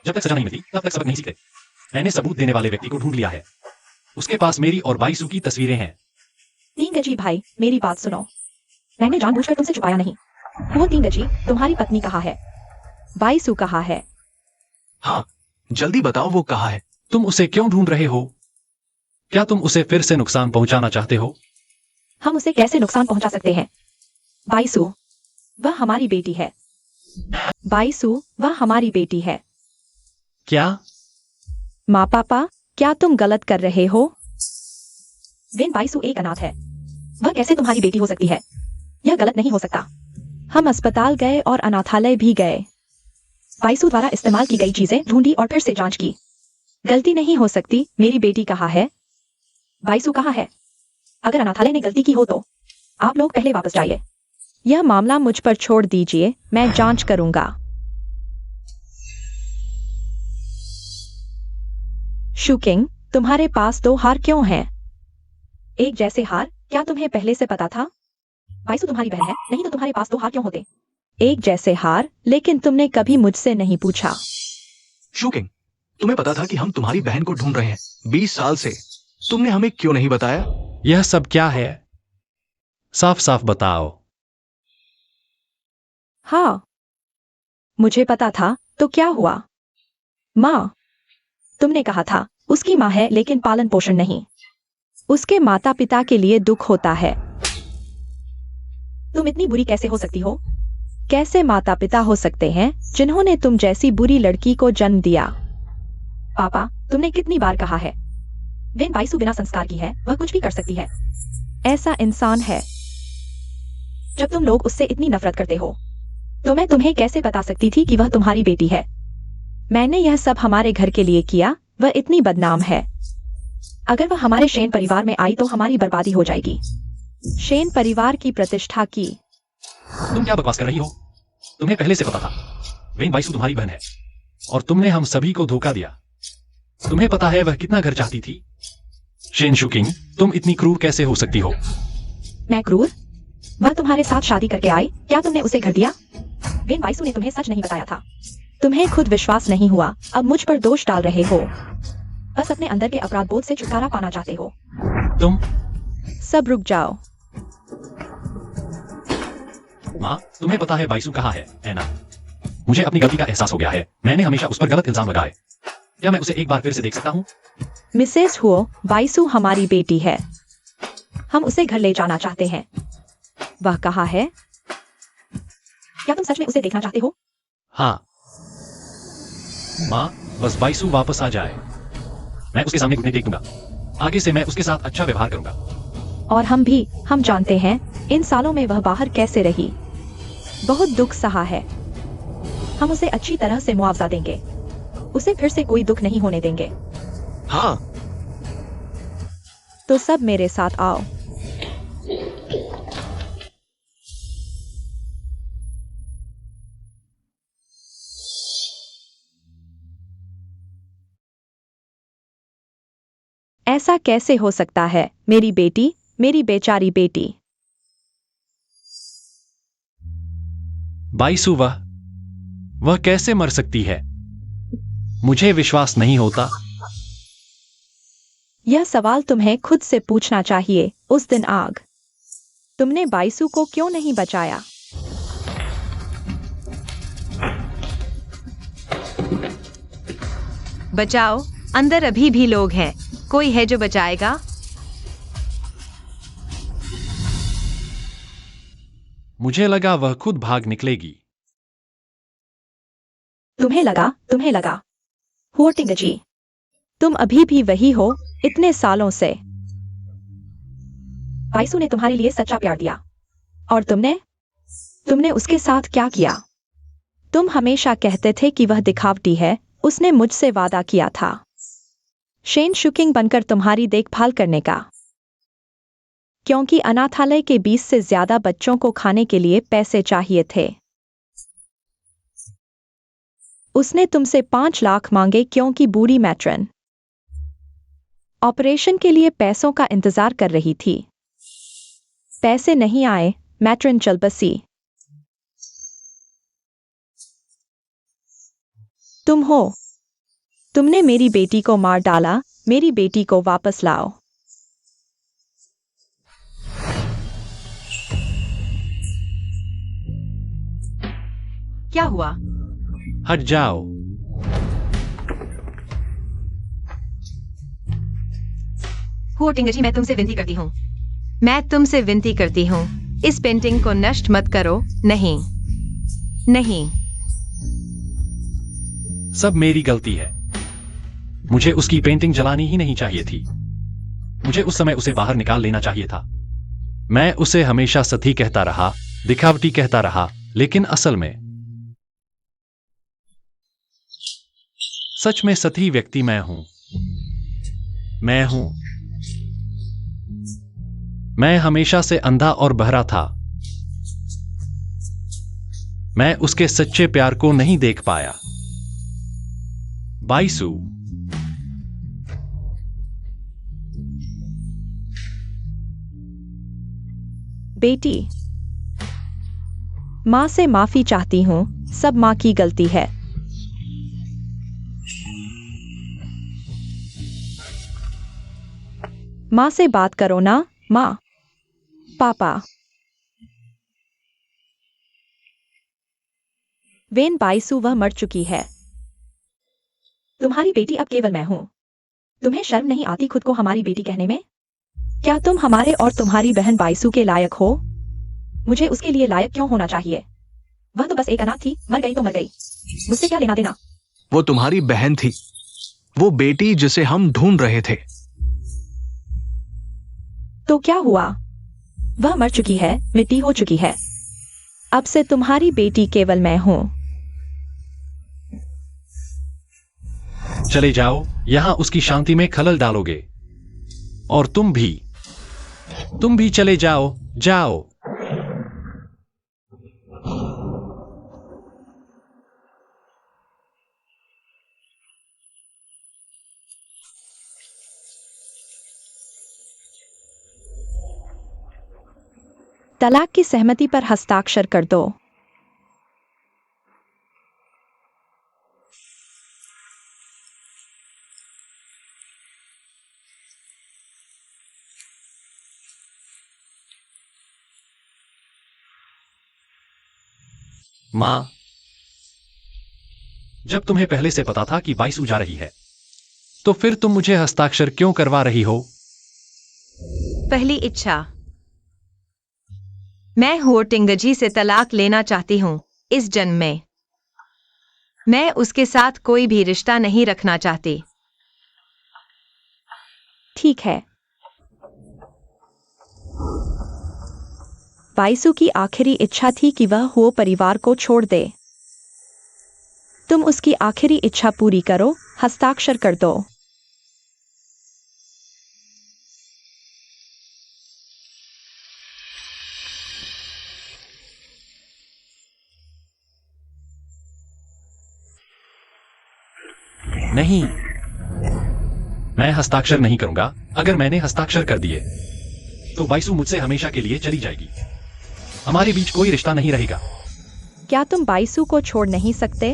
A: जब तक सजा नहीं मिलती तब तक सबक नहीं सीखते। मैंने सबूत देने वाले व्यक्ति को ढूंढ लिया है। उसके पास मेरी और बाईसू की तस्वीरें हैं।
C: टिंगजी भाई, मेरी बात सुनो। मैंने जानबूझकर तुमसे छुपाया नहीं। वो टिंगजी, तुम्हारी पत्नी कहाँ है? बाईसू कहाँ है?
D: हाँ, जल्दी बताओ वो कहाँ है।
A: तुम उसे क्यों ढूंढ रहे हो? क्या तुम उसे फिर से नुकसान पहुंचाना चाहते हो?
C: हम उसे कैसे नुकसान पहुंचा सकते हैं? बाईसू, वह हमारी बेटी है। बाईसू, वह हमारी बेटी है।
A: क्या?
C: माँ पापा, क्या तुम गलत कर रहे हो? वेन, बाईसू एक अनाथ है। वह कैसे तुम्हारी बेटी हो सकती है? यह गलत नहीं हो सकता। हम अस्पताल गए और अनाथालय भी गए। बाईसू द्वारा इस्तेमाल की गई चीजें ढूंढी और फिर से जांच की। गलती नहीं हो सकती। मेरी बेटी कहाँ है? बाईसू कहाँ है? अगर अनाथालय ने गलती की हो तो आप लोग पहले वापस जाइए। यह मामला मुझ पर छोड़ दीजिए, मैं जांच करूंगा। शुकिंग, तुम्हारे पास 2 हार क्यों हैं? एक जैसे हार? क्या तुम्हें पहले से पता था? बाईसू तुम्हारी बहन है, नहीं तो तुम्हारे पास 2 हार क्यों होते? एक जैसे हार, लेकिन तुमने कभी मुझसे नहीं पूछा।
D: शूकिंग, तुम्हें पता था कि हम तुम्हारी बहन को ढूंढ रहे हैं 20 साल से। तुमने हमें क्यों नहीं बताया?
A: यह सब क्या है? साफ साफ बताओ।
C: हाँ, मुझे पता था, तो क्या हुआ? माँ, तुमने कहा था उसकी माँ है लेकिन पालन पोषण नहीं। उसके माता पिता के लिए दुख होता है। तुम इतनी बुरी कैसे हो सकती हो? कैसे माता पिता हो सकते हैं जिन्होंने तुम जैसी बुरी लड़की को जन्म दिया? पापा, तुमने कितनी बार कहा है वेन बाईसू बिना संस्कार की है, वह कुछ भी कर सकती है। ऐसा इंसान है। जब तुम लोग उससे इतनी नफरत करते हो तो मैं तुम्हें कैसे बता सकती थी कि वह तुम्हारी बेटी है? मैंने यह सब हमारे घर के लिए किया। वह इतनी बदनाम है। अगर वह हमारे शेन परिवार में आई तो हमारी बर्बादी हो जाएगी। शेन परिवार की प्रतिष्ठा की।
A: तुम क्या बकवास कर रही हो? तुम्हें पहले से पता था वेन बाईसू तुम्हारी बहन है और तुमने हम सभी को धोखा दिया। तुम्हें पता है वह कितना घर चाहती थी? शेन शुकिंग, तुम इतनी क्रूर कैसे हो सकती हो?
C: मैं क्रूर? वह तुम्हारे साथ शादी करके आई, क्या तुमने उसे घर दिया? वेन बाईसू ने तुम्हें सच नहीं बताया था। तुम्हें खुद विश्वास नहीं हुआ, अब मुझ पर दोष डाल रहे हो। बस अपने अंदर के अपराध बोध से छुटकारा पाना चाहते हो।
A: तुम
C: सब रुक जाओ।
A: माँ, तुम्हें पता है बाईसू कहाँ है ना? मुझे अपनी गलती का एहसास हो गया है। मैंने हमेशा उस पर गलत इल्जाम लगाए। क्या मैं उसे एक बार फिर से देख सकता हूँ?
C: मिसेस हुओ, बाईसू हमारी बेटी है। हम उसे घर ले जाना चाहते हैं। वह कहाँ है? क्या तुम सच में उसे देखना चाहते हो?
A: हाँ माँ, बस बाईसू वापस आ जाए। मैं उसके सामने घुटने टेक दूंगा। आगे से मैं उसके साथ अच्छा व्यवहार करूंगा।
C: और हम जानते हैं इन सालों में वह बाहर कैसे रही। बहुत दुख सहा है। हम उसे अच्छी तरह से मुआवजा देंगे। उसे फिर से कोई दुख नहीं होने देंगे।
D: हाँ,
C: तो सब मेरे साथ आओ। ऐसा कैसे हो सकता है? मेरी बेटी, मेरी बेचारी बेटी।
A: बाईसू वह कैसे मर सकती है? मुझे विश्वास नहीं होता।
C: यह सवाल तुम्हें खुद से पूछना चाहिए। उस दिन आग, तुमने बाईसू को क्यों नहीं बचाया?
E: बचाओ, अंदर अभी भी लोग हैं। कोई है जो बचाएगा?
A: मुझे लगा वह खुद भाग निकलेगी।
C: तुम्हें लगा। हुओ टिंगजी, तुम अभी भी वही हो इतने सालों से। बाईसू ने तुम्हारे लिए सच्चा प्यार दिया और तुमने उसके साथ क्या किया? तुम हमेशा कहते थे कि वह दिखावटी है। उसने मुझसे वादा किया था शेन शुकिंग बनकर तुम्हारी देखभाल करने का, क्योंकि अनाथालय के 20 से ज्यादा बच्चों को खाने के लिए पैसे चाहिए थे। उसने तुमसे 5 लाख मांगे क्योंकि बूढ़ी मैट्रन ऑपरेशन के लिए पैसों का इंतजार कर रही थी। पैसे नहीं आए, मैट्रन चल बसी। तुमने मेरी बेटी को मार डाला, मेरी बेटी को वापस लाओ।
B: क्या हुआ?
A: हट जाओ।
B: हो टिंगजी, मैं तुमसे विनती करती हूँ। मैं तुमसे विनती करती हूँ, इस पेंटिंग को नष्ट मत करो। नहीं, नहीं।
A: सब मेरी गलती है। मुझे उसकी पेंटिंग जलानी ही नहीं चाहिए थी। मुझे उस समय उसे बाहर निकाल लेना चाहिए था। मैं उसे हमेशा सती कहता रहा, दिखावटी कहता रहा, लेकिन असल में सच में सती व्यक्ति मैं हूं। मैं हमेशा से अंधा और बहरा था। मैं उसके सच्चे प्यार को नहीं देख पाया। बाइसू,
C: बेटी, माँ से माफी चाहती हूँ, सब माँ की गलती है। माँ से बात करो ना। माँ, पापा। वेन बाइसू, वह मर चुकी है। तुम्हारी बेटी अब केवल मैं हूं। तुम्हें शर्म नहीं आती खुद को हमारी बेटी कहने में? क्या तुम हमारे और तुम्हारी बहन बाइसू के लायक हो? मुझे उसके लिए लायक क्यों होना चाहिए? वह तो बस एक अनाथ थी, मर गई तो मर गई। मुझसे क्या लेना देना?
D: वो तुम्हारी बहन थी, वो बेटी जिसे हम ढूंढ रहे थे।
C: तो क्या हुआ? वह मर चुकी है, मिट्टी हो चुकी है। अब से तुम्हारी बेटी केवल मैं हूं।
A: चले जाओ, यहां उसकी शांति में खलल डालोगे। और तुम भी चले जाओ। जाओ।
C: तलाक की सहमति पर हस्ताक्षर कर दो।
A: मां, जब तुम्हें पहले से पता था कि बाइसू जा रही है, तो फिर तुम मुझे हस्ताक्षर क्यों करवा रही हो?
B: पहली इच्छा, मैं हो टिंगजी से तलाक लेना चाहती हूँ इस जन्म में। मैं उसके साथ कोई भी रिश्ता नहीं रखना चाहती।
C: ठीक है। बाइसू की आखिरी इच्छा थी कि वह हो परिवार को छोड़ दे। तुम उसकी आखिरी इच्छा पूरी करो, हस्ताक्षर कर दो।
A: नहीं, मैं हस्ताक्षर नहीं करूंगा। अगर मैंने हस्ताक्षर कर दिए तो बाइसू मुझसे हमेशा के लिए चली जाएगी। हमारे बीच कोई रिश्ता नहीं रहेगा।
C: क्या तुम बाइसू को छोड़ नहीं सकते?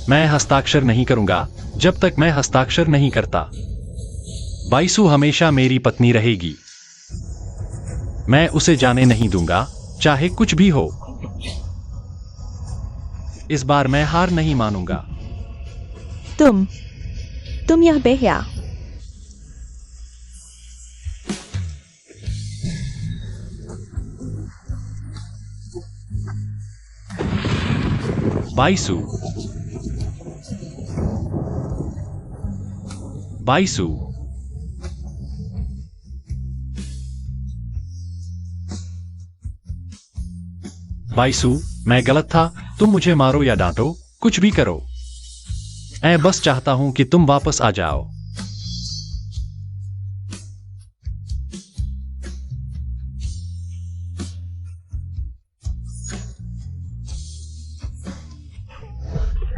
A: मैं हस्ताक्षर नहीं करूंगा जब तक मैं हस्ताक्षर नहीं करता। बाइसू हमेशा मेरी पत्नी रहेगी। मैं उसे जाने नहीं दूंगा, चाहे कुछ भी हो। इस बार मैं हार नहीं मानूंगा।
C: तुम यह बेहया।
A: बाइसू, बाइसू, बाइसू, मैं गलत था। तुम मुझे मारो या डांटो, कुछ भी करो। मैं बस चाहता हूं कि तुम वापस आ जाओ।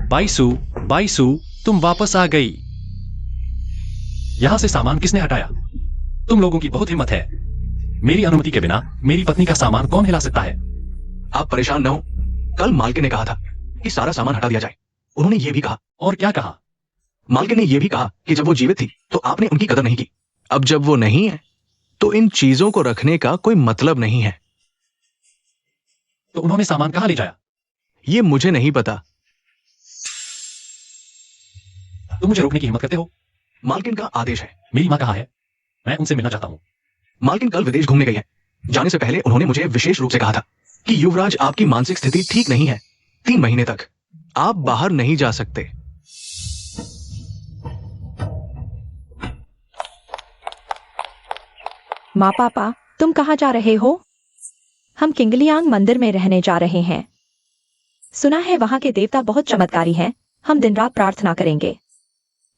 A: बाइसू, बाइसू, तुम वापस आ गई। यहां से सामान किसने हटाया? तुम लोगों की बहुत हिम्मत है। मेरी अनुमति के बिना मेरी पत्नी का सामान कौन हिला सकता है?
D: आप परेशान न हो। कल मालकिन ने कहा था कि सारा सामान हटा दिया जाए। उन्होंने ये भी कहा,
A: और क्या कहा?
D: मालकिन ने यह भी कहा कि जब वो जीवित थी तो आपने उनकी कदर नहीं की। अब जब वो नहीं है तो इन चीजों को रखने का कोई मतलब नहीं है।
A: तो उन्होंने सामान कहाँ ले जाया?
D: ये मुझे नहीं पता।
A: तुम मुझे रोकने की हिम्मत करते हो?
D: मालकिन का आदेश है।
A: मेरी माँ कहाँ है? मैं उनसे मिलना चाहता हूँ।
D: मालकिन कल विदेश घूमने गई है। जाने से पहले उन्होंने मुझे विशेष रूप से कहा था कि युवराज, आपकी मानसिक स्थिति ठीक नहीं है। 3 महीने तक आप बाहर नहीं जा सकते।
C: माँ पापा, तुम कहाँ जा रहे हो? हम किंगलियांग मंदिर में रहने जा रहे हैं। सुना है वहां के देवता बहुत चमत्कारी हैं। हम दिन रात प्रार्थना करेंगे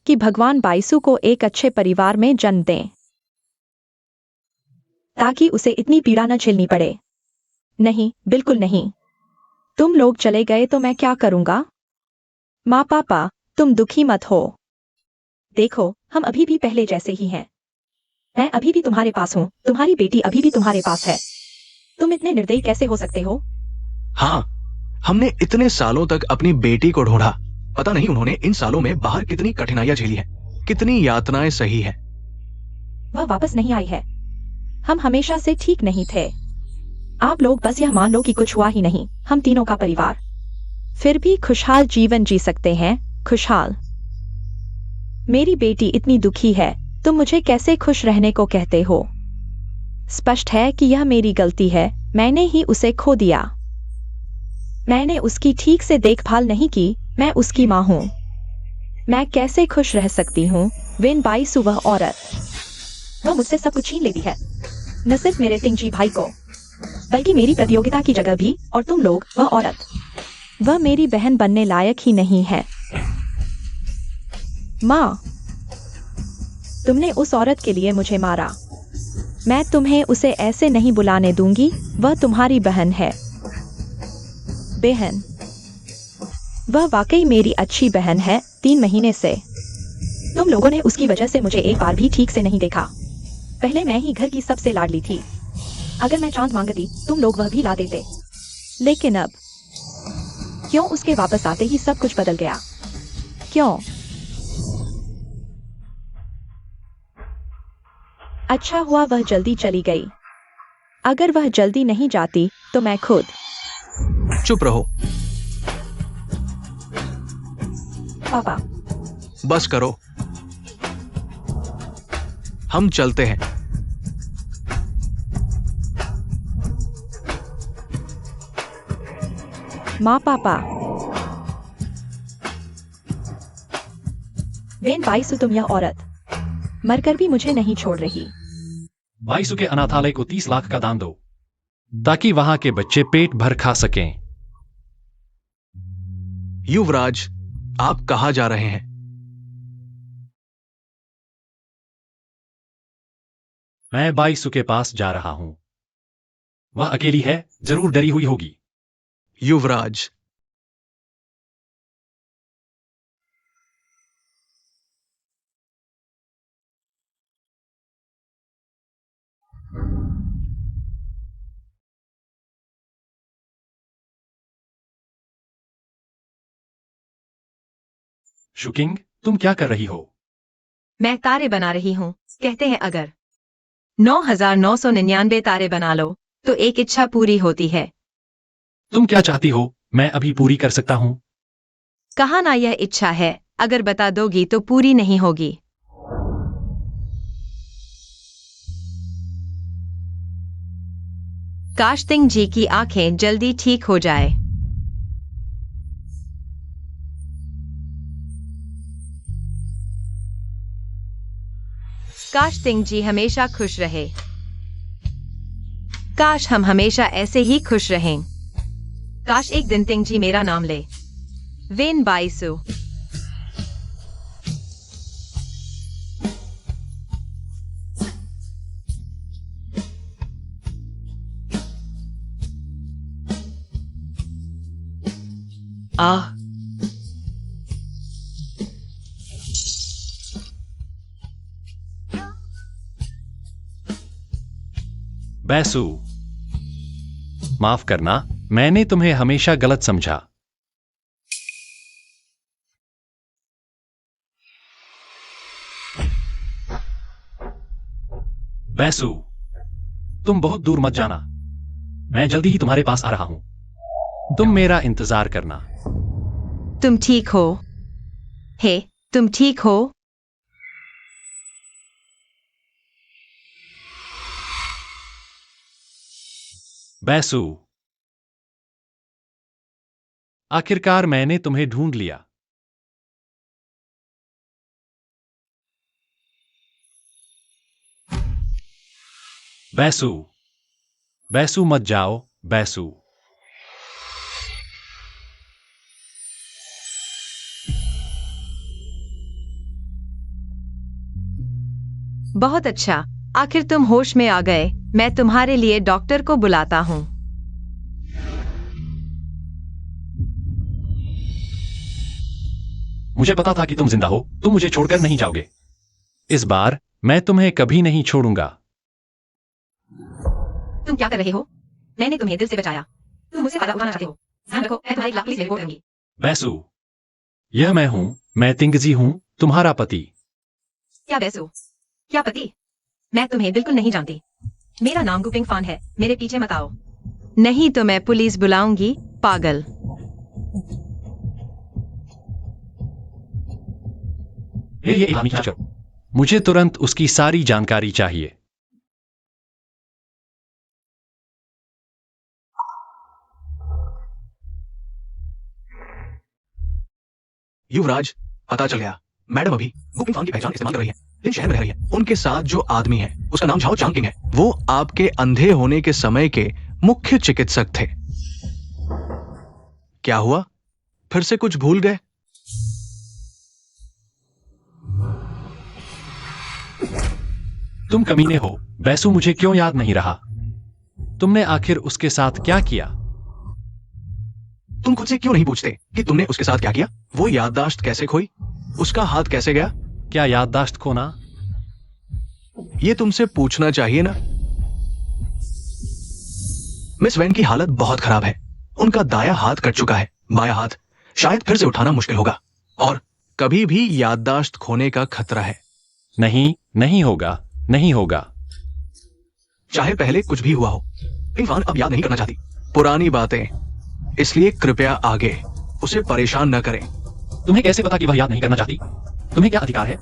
C: कि भगवान बाईसु को एक अच्छे परिवार में जन्म दें, ताकि उसे इतनी पीड़ा न झेलनी पड़े। नहीं, बिल्कुल नहीं। तुम लोग चले गए तो मैं क्या करूंगा? माँ पापा, तुम दुखी मत हो। देखो, हम अभी भी पहले जैसे ही हैं। मैं अभी भी तुम्हारे पास हूँ, तुम्हारी बेटी अभी भी तुम्हारे पास है। तुम इतने निर्दयी कैसे हो सकते हो?
D: हाँ, हमने इतने सालों तक अपनी बेटी को ढूंढा। पता नहीं उन्होंने इन सालों में बाहर कितनी कठिनाइयां झेली है, कितनी यातनाएं सही है।
C: वह वापस नहीं आई है। हम हमेशा से ठीक नहीं थे। आप लोग बस यह मान लो कि कुछ हुआ ही नहीं। हम तीनों का परिवार फिर भी खुशहाल जीवन जी सकते हैं। खुशहाल। मेरी बेटी इतनी दुखी है, तुम मुझे कैसे खुश रहने को कहते हो? स्पष्ट है कि यह मेरी गलती है। मैंने ही उसे खो दिया। मैंने उसकी ठीक से देखभाल नहीं की। मैं उसकी माँ हूँ। मैं कैसे खुश रह सकती हूँ? वेन बाईसु, वह औरत, वह मुझसे सब कुछ छीन लेती है। न सिर्फ मेरे टिंगजी भाई को, बल्कि मेरी प्रतियोगिता की जगह भी। और तुम लोग, वह औरत, वह मेरी बहन बनने लायक ही नहीं है। माँ, तुमने उस औरत के लिए मुझे मारा। मैं तुम्हें उसे ऐसे नहीं बुलाने दूंगी। वह तुम्हारी बहन है। बहन? वह वाकई मेरी अच्छी बहन है। 3 महीने से तुम लोगों ने उसकी वजह से मुझे एक बार भी ठीक से नहीं देखा। पहले मैं ही घर की सबसे लाडली थी। अगर मैं चांद मांगती, तुम लोग वह भी ला देते। लेकिन अब क्यों उसके वापस आते ही सब कुछ बदल गया? क्यों? अच्छा हुआ वह जल्दी चली गई। अगर वह जल्दी नहीं जाती तो मैं खुद।
D: चुप रहो।
C: पापा,
D: बस करो, हम चलते हैं।
C: माँ पापा। वेन बाईसु, तुम यह औरत मरकर भी मुझे नहीं छोड़ रही।
A: बाईसु के अनाथालय को 30 लाख का दान दो, ताकि वहां के बच्चे पेट भर खा सकें।
D: युवराज, आप कहाँ जा रहे हैं?
A: मैं बाईसु के पास जा रहा हूं। वह अकेली है, जरूर डरी हुई होगी।
D: युवराज,
A: शुकिंग, तुम क्या कर रही हो?
E: मैं तारे बना रही हूँ। कहते हैं अगर 9,999 तारे बना लो तो एक इच्छा पूरी होती है।
A: तुम क्या चाहती हो? मैं अभी पूरी कर सकता हूं।
E: कहा ना यह इच्छा है, अगर बता दोगी तो पूरी नहीं होगी। काश तिंग जी की आंखें जल्दी ठीक हो जाए। काश तिंग जी हमेशा खुश रहे। काश हम हमेशा ऐसे ही खुश रहें। काश एक दिन तिंग जी मेरा नाम ले। वेन बाईसु। आह,
A: बैसु, माफ करना, मैंने तुम्हें हमेशा गलत समझा। बैसू, तुम बहुत दूर मत जाना। मैं जल्दी ही तुम्हारे पास आ रहा हूं। तुम मेरा इंतजार करना।
E: तुम ठीक हो? हे, तुम ठीक हो?
A: बैसू, आखिरकार मैंने तुम्हें ढूंढ लिया। बैसू, बैसू मत जाओ, बैसू।
E: बहुत अच्छा, आखिर तुम होश में आ गए। मैं तुम्हारे लिए डॉक्टर को बुलाता हूँ।
A: मुझे पता था कि तुम जिंदा हो। तुम मुझे छोड़कर नहीं जाओगे। इस बार मैं तुम्हें कभी नहीं छोड़ूंगा।
B: तुम क्या कर रहे हो? मैंने तुम्हें दिल से बचाया। तुम मुझसे फायदा उठाना चाहते हो। ध्यान रखो, मैं तुम्हारे खिलाफ पुलिस में रिपोर्ट करूंगी।
A: बैसू, यह मैं हूं। मैं तिंगजी हूं, तुम्हारा पति।
B: क्या बैसू? क्या पति? मैं तुम्हें बिल्कुल नहीं जानती। मेरा नाम गुपिंग फान है। मेरे पीछे मत आओ।
E: नहीं तो मैं पुलिस बुलाऊंगी, पागल।
A: ये इलामी क्या करो? मुझे तुरंत उसकी सारी जानकारी चाहिए।
D: युवराज, पता चल गया। मैडम अभी गुपिंग फान की पहचान इस्तेमाल कर रही है। जिन शहर में रह रही है उनके साथ जो आदमी है उसका नाम झाओ चांगकिंग है। वो आपके अंधे होने के समय के मुख्य चिकित्सक थे। क्या हुआ? फिर से कुछ भूल गए?
A: तुम कमीने हो, बैसू। मुझे क्यों याद नहीं रहा? तुमने आखिर उसके साथ क्या किया?
D: तुम खुद से क्यों नहीं पूछते कि तुमने उसके साथ क्या किया? वो याददाश्त कैसे खोई? उसका हाथ कैसे गया?
A: क्या याददाश्त खोना?
D: ये तुमसे पूछना चाहिए ना। मिस वैन की हालत बहुत खराब है। उनका दाया हाथ कट चुका है। बाया हाथ शायद फिर से उठाना मुश्किल होगा और कभी भी याददाश्त खोने का खतरा है।
A: नहीं, नहीं होगा, नहीं होगा।
D: चाहे पहले कुछ भी हुआ हो, पिंग अब याद नहीं करना चाहती पुरानी बातें। इसलिए कृपया आगे उसे परेशान न करें।
A: तुम्हें कैसे पता कि वह याद नहीं करना चाहती? तुम्हें क्या अधिकार है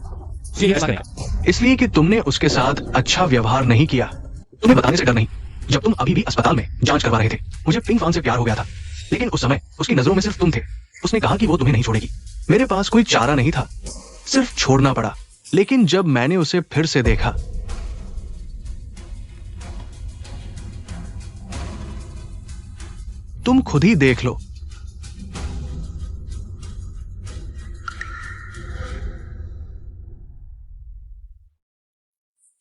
A: कि ऐसा करें?
D: इसलिए कि तुमने उसके साथ अच्छा व्यवहार नहीं किया। तुम्हें बताने से डर नहीं। जब तुम अभी भी अस्पताल में जांच करवा रहे थे, मुझे पिंग फान से प्यार हो गया था। लेकिन उस समय उसकी नजरों में सिर्फ तुम थे। उसने कहा कि वो तुम्हें नहीं छोड़ेगी। मेरे पास कोई चारा नहीं था, सिर्फ छोड़ना पड़ा। लेकिन जब मैंने उसे फिर से देखा, तुम खुद ही देख लो।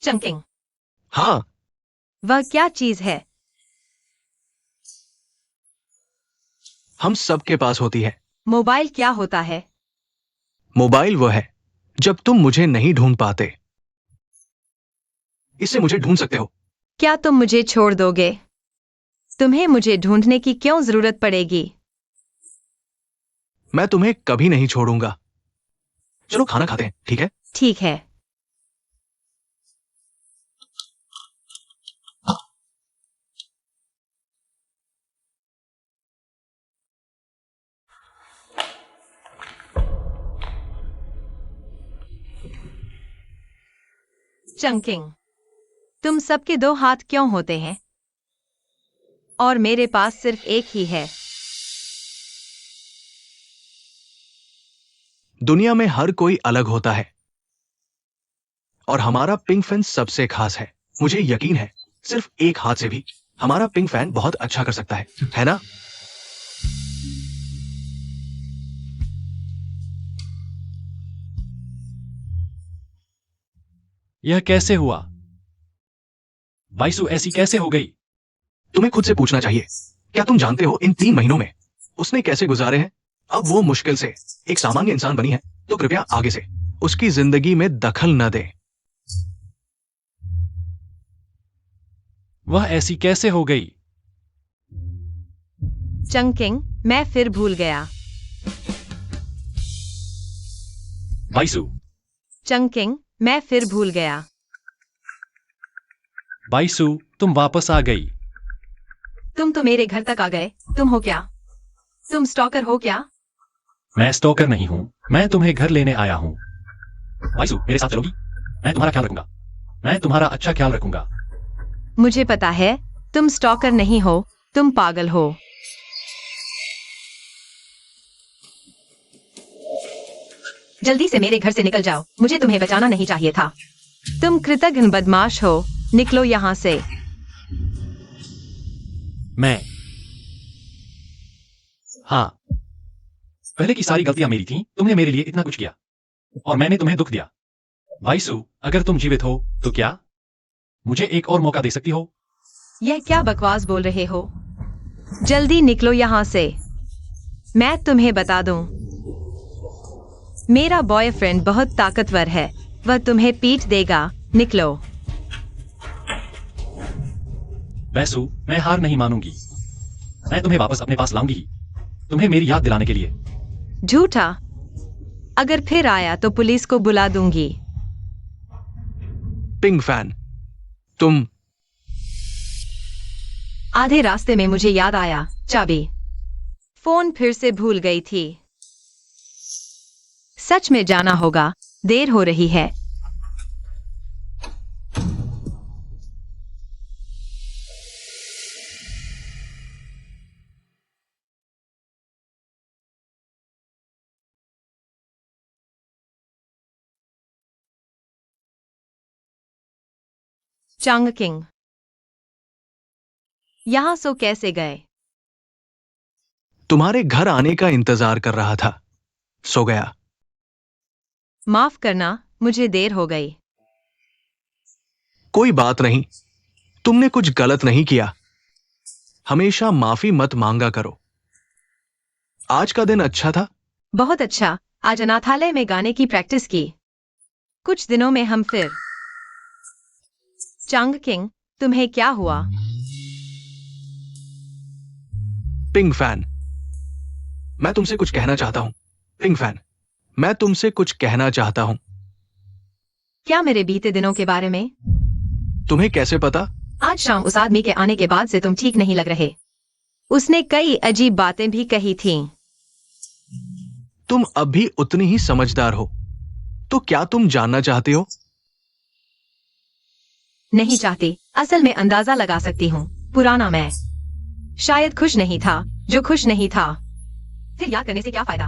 B: चंकिंग,
D: हाँ,
E: वह क्या चीज है?
D: हम सबके पास होती है।
E: मोबाइल क्या होता है?
D: मोबाइल वो है जब तुम मुझे नहीं ढूंढ पाते। इससे मुझे ढूंढ सकते हो।
E: क्या तुम मुझे छोड़ दोगे? तुम्हें मुझे ढूंढने की क्यों जरूरत पड़ेगी?
D: मैं तुम्हें कभी नहीं छोड़ूंगा। चलो खाना खाते हैं, ठीक है?
E: ठीक है। चंकिंग, तुम सबके दो हाथ क्यों होते हैं और मेरे पास सिर्फ एक ही है?
D: दुनिया में हर कोई अलग होता है और हमारा पिंग फैन सबसे खास है। मुझे यकीन है सिर्फ एक हाथ से भी हमारा पिंग फैन बहुत अच्छा कर सकता है ना?
A: यह कैसे हुआ? बाइसू ऐसी कैसे हो गई?
D: तुम्हें खुद से पूछना चाहिए। क्या तुम जानते हो इन 3 महीनों में उसने कैसे गुजारे हैं? अब वो मुश्किल से एक सामान्य इंसान बनी है, तो कृपया आगे से उसकी जिंदगी में दखल न दे।
A: वह ऐसी कैसे हो गई?
E: चंकिंग, मैं फिर भूल गया।
A: बाइसू,
E: चंकिंग, मैं फिर भूल गया।
A: बाइसु, तुम वापस आ गई।
B: तुम तो मेरे घर तक आ गए। तुम हो क्या? तुम स्टॉकर हो क्या?
A: मैं स्टॉकर नहीं हूँ, मैं तुम्हें घर लेने आया हूँ। बाइसु, मेरे साथ चलोगी? मैं तुम्हारा ख्याल रखूंगा। मैं तुम्हारा अच्छा ख्याल रखूंगा।
B: मुझे पता है, तुम स्टॉकर नहीं हो, तुम पागल हो। जल्दी से मेरे घर से निकल जाओ, मुझे तुम्हें बचाना नहीं चाहिए था। तुम कृतघ्न बदमाश हो, निकलो यहाँ से।
A: मैं हाँ, पहले की सारी गलतियां मेरी थीं। तुमने मेरे लिए इतना कुछ किया और मैंने तुम्हें दुख दिया। वाइसु, अगर तुम जीवित हो तो क्या मुझे एक और मौका दे सकती हो?
B: यह क्या बकवास बोल रहे हो? जल्दी निकलो यहाँ से। मैं तुम्हें बता दूं, मेरा बॉयफ्रेंड बहुत ताकतवर है, वह तुम्हें पीट देगा। निकलो।
A: वैसु, मैं हार नहीं मानूंगी। मैं तुम्हें वापस अपने पास लाऊंगी ही, तुम्हें मेरी याद दिलाने के लिए।
B: झूठा। अगर फिर आया तो पुलिस को बुला दूंगी।
D: पिंग फैन, तुम
B: आधे रास्ते में मुझे याद आया, चाबी। फोन फिर से भूल गई थी। सच में जाना होगा, देर हो रही है। चांग किंग, यहां सो कैसे गए?
D: तुम्हारे घर आने का इंतजार कर रहा था, सो गया।
B: माफ करना, मुझे देर हो गई।
D: कोई बात नहीं, तुमने कुछ गलत नहीं किया। हमेशा माफी मत मांगा करो। आज का दिन अच्छा था।
B: बहुत अच्छा। आज अनाथालय में गाने की प्रैक्टिस की। कुछ दिनों में हम फिर। चांग किंग, तुम्हें क्या हुआ?
D: पिंग फैन, मैं तुमसे कुछ कहना चाहता हूं। पिंग फैन, मैं तुमसे कुछ कहना चाहता हूं।
B: क्या मेरे बीते दिनों के बारे में?
D: तुम्हें कैसे पता?
B: आज शाम उस आदमी के आने के बाद से तुम ठीक नहीं लग रहे। उसने कई अजीब बातें भी कही थीं।
D: तुम अब भी उतनी ही समझदार हो, तो क्या तुम जानना चाहते हो?
B: नहीं चाहती। असल में अंदाजा लगा सकती हूँ। पुराना मैं शायद खुश नहीं था, जो खुश नहीं था। फिर याद करने से क्या फायदा?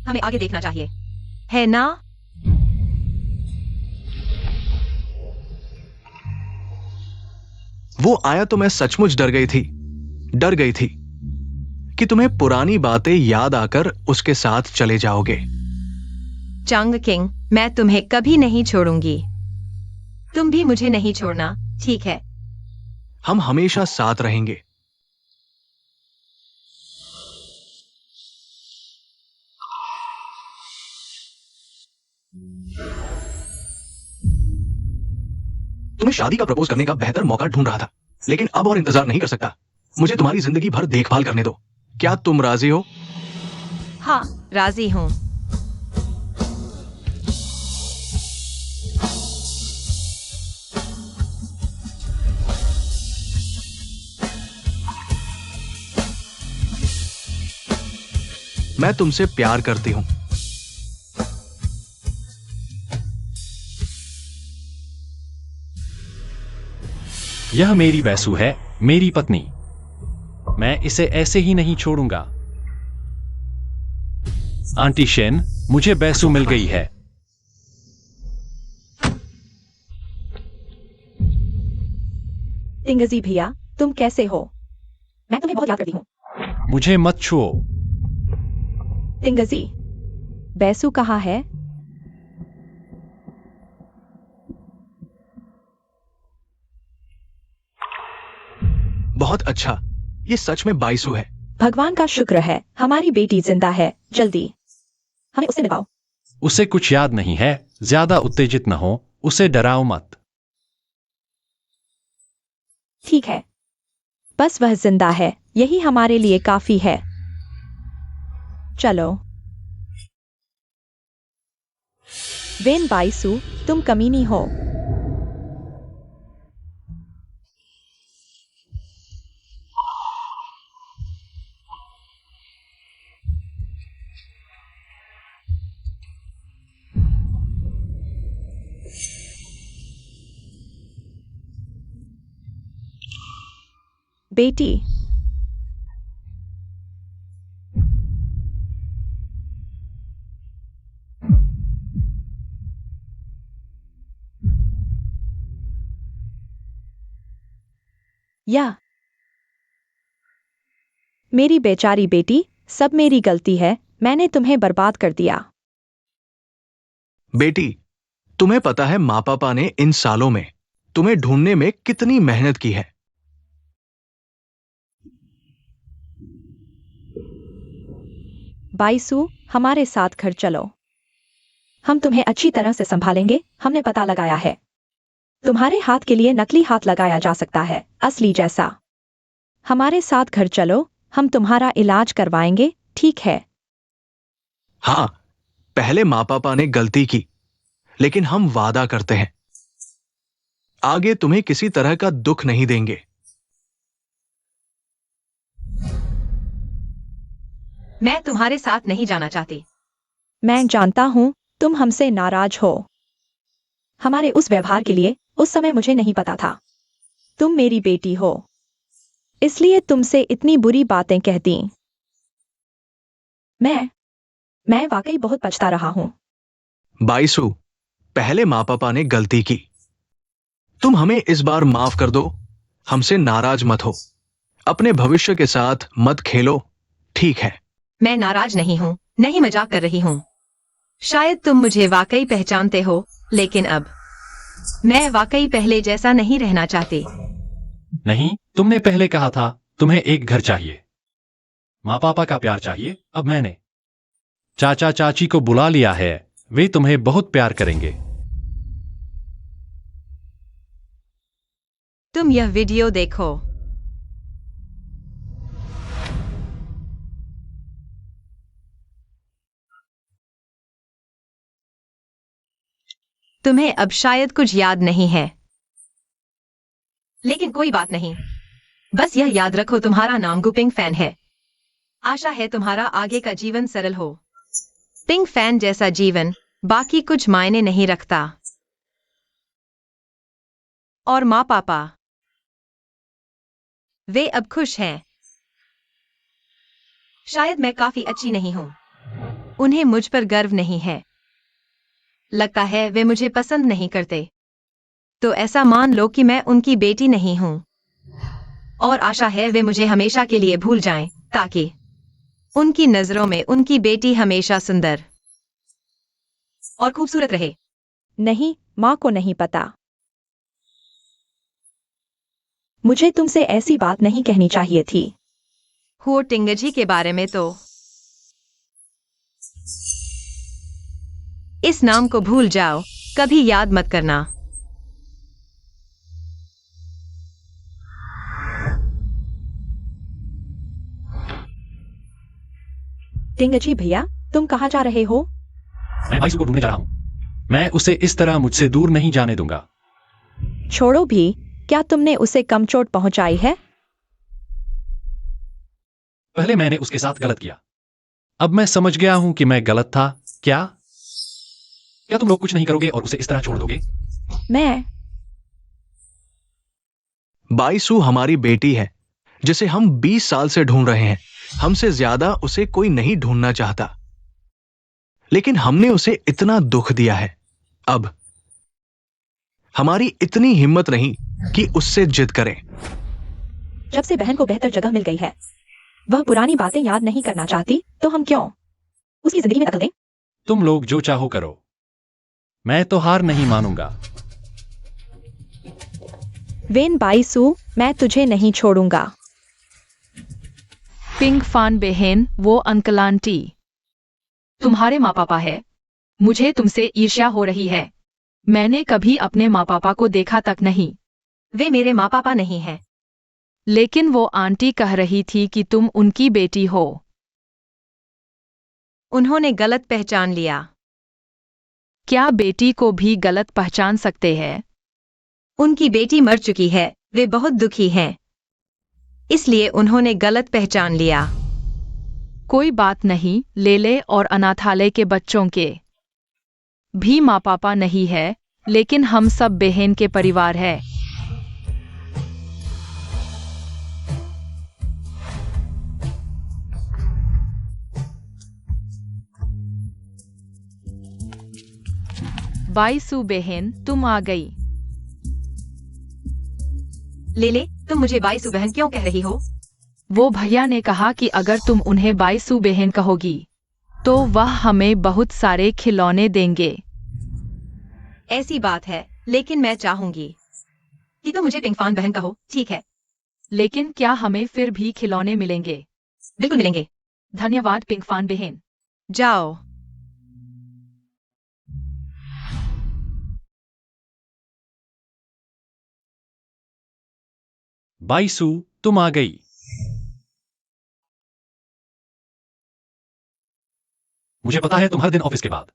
B: हमें आगे देखना चाहिए, है ना?
D: वो आया तो मैं सचमुच डर गई थी कि तुम्हें पुरानी बातें याद आकर उसके साथ चले जाओगे।
B: चांग किंग, मैं तुम्हें कभी नहीं छोड़ूंगी। तुम भी मुझे नहीं छोड़ना, ठीक है?
D: हम हमेशा साथ रहेंगे। तुम्हें शादी का प्रपोज करने का बेहतर मौका ढूंढ रहा था, लेकिन अब और इंतजार नहीं कर सकता। मुझे तुम्हारी जिंदगी भर देखभाल करने दो। क्या तुम राजी हो?
B: हाँ, राजी हूँ।
D: मैं तुमसे प्यार करती हूं।
A: यह मेरी वैसु है, मेरी पत्नी। मैं इसे ऐसे ही नहीं छोड़ूंगा। आंटी शेन, मुझे बैसु मिल गई है।
C: टिंगजी भैया, तुम कैसे हो? मैं तुम्हें बहुत याद करती हूँ।
A: मुझे मत छुओ।
C: टिंगजी, बैसु कहाँ है?
D: बहुत अच्छा, ये सच में बाइसु है।
C: भगवान का शुक्र है, हमारी बेटी जिंदा है। जल्दी हमें उसे मिलाओ।
A: उसे कुछ याद नहीं है। ज्यादा उत्तेजित न हो, उसे डराओ मत।
C: ठीक है, बस वह जिंदा है, यही हमारे लिए काफी है। चलो। वेन बाइसु, तुम कमीनी हो। बेटी। या मेरी बेचारी बेटी, सब मेरी गलती है, मैंने तुम्हें बर्बाद कर दिया।
D: बेटी, तुम्हें पता है माँ पापा ने इन सालों में तुम्हें ढूंढने में कितनी मेहनत की है।
C: बाईसू, हमारे साथ घर चलो। हम तुम्हें अच्छी तरह से संभालेंगे। हमने पता लगाया है, तुम्हारे हाथ के लिए नकली हाथ लगाया जा सकता है, असली जैसा। हमारे साथ घर चलो, हम तुम्हारा इलाज करवाएंगे, ठीक है?
D: हाँ, पहले माँ पापा ने गलती की, लेकिन हम वादा करते हैं आगे तुम्हें किसी तरह का दुख नहीं देंगे।
E: मैं तुम्हारे साथ नहीं जाना चाहती।
C: मैं जानता हूं तुम हमसे नाराज हो। हमारे उस व्यवहार के लिए उस समय मुझे नहीं पता था। तुम मेरी बेटी हो, इसलिए तुमसे इतनी बुरी बातें कहती। मैं वाकई बहुत पछता रहा हूं।
D: बाईसू, पहले माँ पापा ने गलती की, तुम हमें इस बार माफ कर दो। हमसे नाराज मत हो, अपने भविष्य के साथ मत खेलो, ठीक है?
E: मैं नाराज नहीं हूँ, नहीं मजाक कर रही हूँ। शायद तुम मुझे वाकई पहचानते हो, लेकिन अब मैं वाकई पहले जैसा नहीं रहना चाहती।
A: नहीं, तुमने पहले कहा था तुम्हें एक घर चाहिए, माँ पापा का प्यार चाहिए। अब मैंने चाचा चाची को बुला लिया है, वे तुम्हें बहुत प्यार करेंगे।
E: तुम यह वीडियो देखो। तुम्हें अब शायद कुछ याद नहीं है, लेकिन कोई बात नहीं। बस यह याद रखो, तुम्हारा नाम गुपिंग फैन है। आशा है तुम्हारा आगे का जीवन सरल हो। पिंग फैन जैसा जीवन बाकी कुछ मायने नहीं रखता। और माँ पापा, वे अब खुश हैं। शायद मैं काफी अच्छी नहीं हूं, उन्हें मुझ पर गर्व नहीं है। लगता है वे मुझे पसंद नहीं करते। तो ऐसा मान लो कि मैं उनकी बेटी नहीं हूं। और आशा है वे मुझे हमेशा के लिए भूल जाएं, ताकि उनकी नजरों में उनकी बेटी हमेशा सुंदर और खूबसूरत रहे।
C: नहीं, माँ को नहीं पता। मुझे तुमसे ऐसी बात नहीं कहनी चाहिए थी।
E: हुओ टिंगजी के बारे में तो इस नाम को भूल जाओ, कभी याद मत करना।
C: टिंगजी भैया, तुम कहाँ जा रहे हो?
A: मैं बाईसू को ढूंढने जा रहा हूं। मैं उसे इस तरह मुझसे दूर नहीं जाने दूंगा।
C: छोड़ो भी, क्या तुमने उसे कम चोट पहुंचाई है?
A: पहले मैंने उसके साथ गलत किया, अब मैं समझ गया हूं कि मैं गलत था। क्या तुम लोग कुछ नहीं करोगे और उसे इस तरह छोड़ दोगे?
C: मैं
D: बाईसू हमारी बेटी है, जिसे हम 20 साल से ढूंढ रहे हैं। हमसे ज्यादा उसे कोई नहीं ढूंढना चाहता, लेकिन हमने उसे इतना दुख दिया है। अब हमारी इतनी हिम्मत नहीं कि उससे जिद करें।
C: जब से बहन को बेहतर जगह मिल गई है, वह पुरानी बातें याद नहीं करना चाहती, तो हम क्यों उसकी जिंदगी में दखल दें?
A: तुम लोग जो चाहो करो, मैं तो हार नहीं मानूंगा।
C: वेन बाईसू, मैं तुझे नहीं छोड़ूंगा।
E: पिंग फान बहन, वो अंकल आंटी तुम्हारे माँ पापा है। मुझे तुमसे ईर्ष्या हो रही है। मैंने कभी अपने माँ पापा को देखा तक नहीं। वे मेरे माँ पापा नहीं हैं। लेकिन वो आंटी कह रही थी कि तुम उनकी बेटी हो। उन्होंने गलत पहचान लिया। क्या बेटी को भी गलत पहचान सकते हैं? उनकी बेटी मर चुकी है, वे बहुत दुखी हैं, इसलिए उन्होंने गलत पहचान लिया। कोई बात नहीं, लेले और अनाथालय के बच्चों के भी माँ पापा नहीं है, लेकिन हम सब बहन के परिवार है।
C: बाईसू बहन तुम आ गई।
B: ले तुम मुझे बाईसू बहन क्यों कह रही हो?
C: वो भैया ने कहा कि अगर तुम उन्हें बाईसू बहन कहोगी तो वह हमें बहुत सारे खिलौने देंगे।
B: ऐसी बात है, लेकिन मैं चाहूंगी कि तुम मुझे पिंकफान बहन कहो, ठीक है?
C: लेकिन क्या हमें फिर भी खिलौने मिलेंगे?
B: बिल्कुल मिलेंगे।
C: धन्यवाद पिंकफान बहन।
B: जाओ।
A: बाईसू, तुम आ गई। मुझे पता है तुम हर दिन ऑफिस के बाद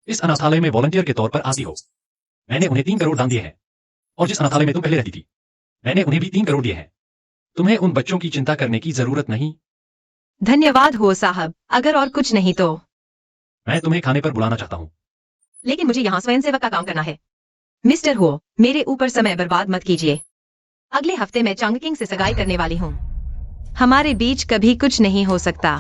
A: इस अनाथालय में वॉलंटियर के तौर पर आती हो। मैंने उन्हें 3 करोड़ दान दिए हैं, और जिस अनाथालय में तुम पहले रहती थी मैंने उन्हें भी 3 करोड़ दिए हैं। तुम्हें उन बच्चों की चिंता करने की जरूरत नहीं।
B: धन्यवाद हो साहब, अगर और कुछ नहीं तो।
A: मैं तुम्हें खाने पर बुलाना चाहता हूँ।
B: लेकिन मुझे यहाँ स्वयंसेवक का काम करना है। मिस्टर हो, मेरे ऊपर समय बर्बाद मत कीजिए। अगले हफ्ते मैं चंग किंग से सगाई करने वाली हूँ। हमारे बीच कभी कुछ नहीं हो सकता।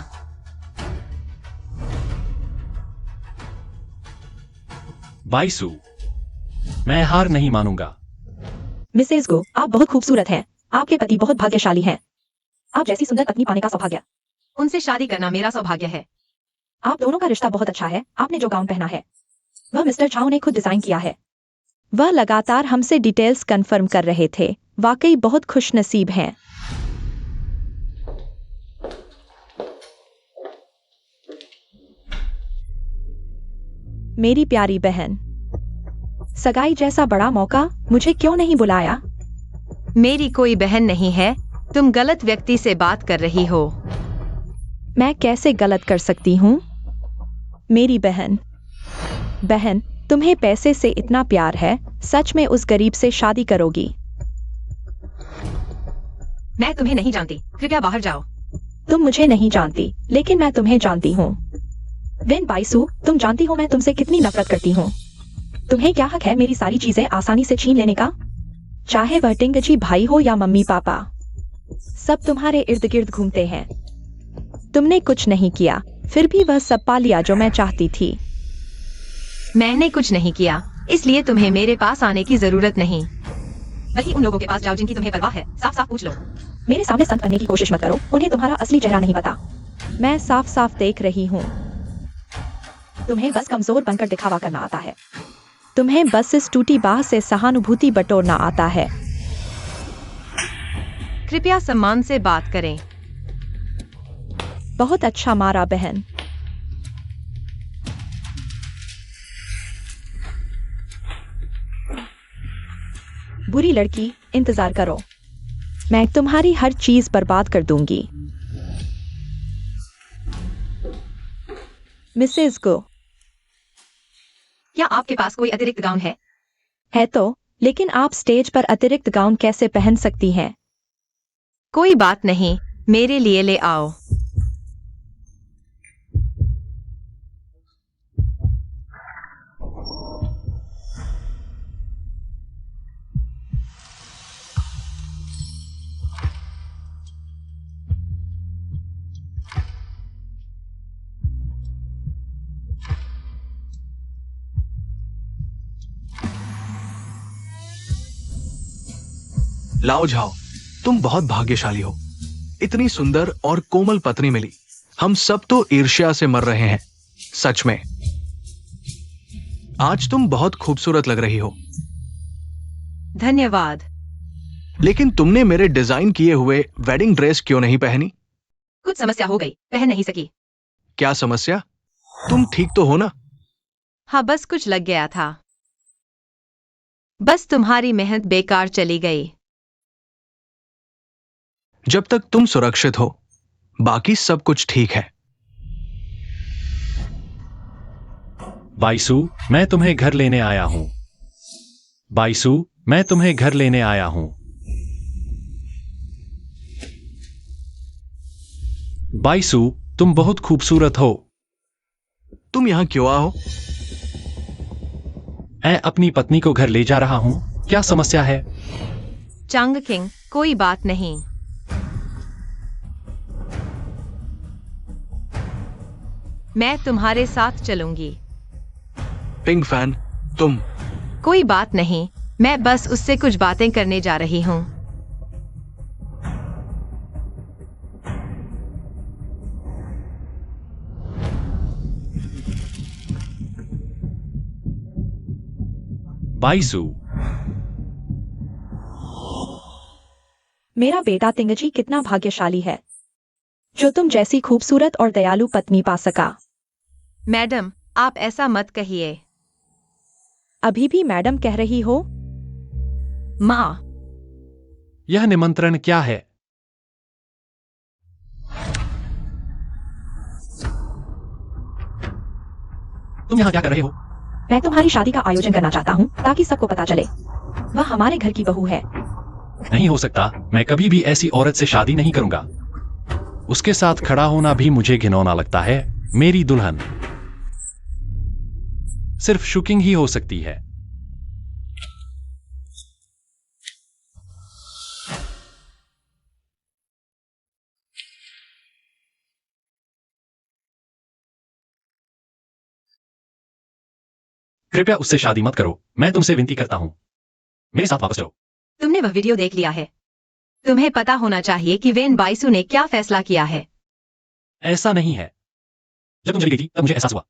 A: बाईसू, मैं हार नहीं मानूंगा।
C: मिसेस गो, आप बहुत खूबसूरत हैं। आपके पति बहुत भाग्यशाली हैं। आप जैसी सुंदर पत्नी पाने का सौभाग्य।
B: उनसे शादी करना मेरा सौभाग्य है।
C: आप दोनों का रिश्ता बहुत अच्छा है। आपने जो गाउन पहना है वह मिस्टर झाओ ने खुद डिजाइन किया है। वह लगातार हमसे डिटेल्स कंफर्म कर रहे थे। वाकई बहुत खुशनसीब हैं। मेरी प्यारी बहन, सगाई जैसा बड़ा मौका, मुझे क्यों नहीं बुलाया?
B: मेरी कोई बहन नहीं है, तुम गलत व्यक्ति से बात कर रही हो।
C: मैं कैसे गलत कर सकती हूँ? मेरी बहन, तुम्हें पैसे से इतना प्यार है, सच में उस गरीब से शादी करोगी?
B: मैं तुम्हें नहीं जानती, कृपया बाहर जाओ।
C: तुम मुझे नहीं जानती, लेकिन मैं तुम्हें जानती हूँ। वेन बाईसू, तुम जानती हो मैं तुमसे कितनी नफरत करती हूँ। तुम्हें क्या हक है मेरी सारी चीजें आसानी से छीन लेने का? चाहे वह टिंगची भाई हो या मम्मी पापा, सब तुम्हारे इर्द गिर्द घूमते हैं। तुमने कुछ नहीं किया, फिर भी वह सब पा लिया जो मैं चाहती थी।
B: मैंने कुछ नहीं किया, इसलिए तुम्हें मेरे पास आने की जरूरत नहीं। वही उन लोगों के पास जाओ जिनकी तुम्हें परवाह है, साफ साफ पूछ लो।
C: मेरे सामने संत बनने की कोशिश मत करो, उन्हें तुम्हारा असली चेहरा नहीं पता। मैं साफ साफ देख रही हूँ। तुम्हें बस कमजोर बनकर दिखावा करना आता है। तुम्हें बस इस टूटी बाह से सहानुभूति बटोरना आता है।
B: कृपया सम्मान से बात करें।
C: बहुत अच्छा मारा बहन। बुरी लड़की, इंतजार करो, मैं तुम्हारी हर चीज बर्बाद कर दूंगी। मिसेस को,
B: क्या आपके पास कोई अतिरिक्त गाउन है?
C: है तो, लेकिन आप स्टेज पर अतिरिक्त गाउन कैसे पहन सकती हैं?
B: कोई बात नहीं, मेरे लिए ले आओ।
D: लाओ झाओ, तुम बहुत भाग्यशाली हो। इतनी सुंदर और कोमल पत्नी मिली। हम सब तो ईर्ष्या से मर रहे हैं, सच में। आज तुम बहुत खूबसूरत लग रही हो।
B: धन्यवाद।
D: लेकिन तुमने मेरे डिजाइन किए हुए वेडिंग ड्रेस क्यों नहीं पहनी?
B: कुछ समस्या हो गई, पहन नहीं सकी।
D: क्या समस्या? तुम ठीक तो हो ना?
B: हाँ, बस कुछ लग गया था। बस तुम्हारी मेहनत बेकार चली गई।
D: जब तक तुम सुरक्षित हो, बाकी सब कुछ ठीक है।
A: बाईसू, मैं तुम्हें घर लेने आया हूं। बाईसू, मैं तुम्हें घर लेने आया हूं। बाईसू, तुम बहुत खूबसूरत हो।
D: तुम यहां क्यों आओ?
A: मैं अपनी पत्नी को घर ले जा रहा हूं। क्या समस्या है?
B: चंग किंग, कोई बात नहीं। मैं तुम्हारे साथ चलूंगी।
D: पिंक फैन, तुम
E: कोई बात नहीं, मैं बस उससे कुछ बातें करने जा रही हूँ।
A: बाइसू,
C: मेरा बेटा तिंगजी कितना भाग्यशाली है जो तुम जैसी खूबसूरत और दयालु पत्नी पा सका।
E: मैडम, आप ऐसा मत कहिए।
C: अभी भी मैडम कह रही हो?
E: माँ,
A: यह निमंत्रण क्या है? तुम यहां क्या कर रहे हो?
C: मैं तुम्हारी शादी का आयोजन करना चाहता हूँ ताकि सबको पता चले वह हमारे घर की बहू है।
A: नहीं हो सकता, मैं कभी भी ऐसी औरत से शादी नहीं करूंगा। उसके साथ खड़ा होना भी मुझे घिनौना लगता है। मेरी दुल्हन सिर्फ शुकिंग ही हो सकती है। कृपया उससे शादी मत करो, मैं तुमसे विनती करता हूं। मेरे साथ वापस जाओ।
E: तुमने वह वीडियो देख लिया है। तुम्हें पता होना चाहिए कि वेन बाइसू ने क्या फैसला किया है।
A: ऐसा नहीं है। जब तुम चली गई थी तब मुझे एहसास हुआ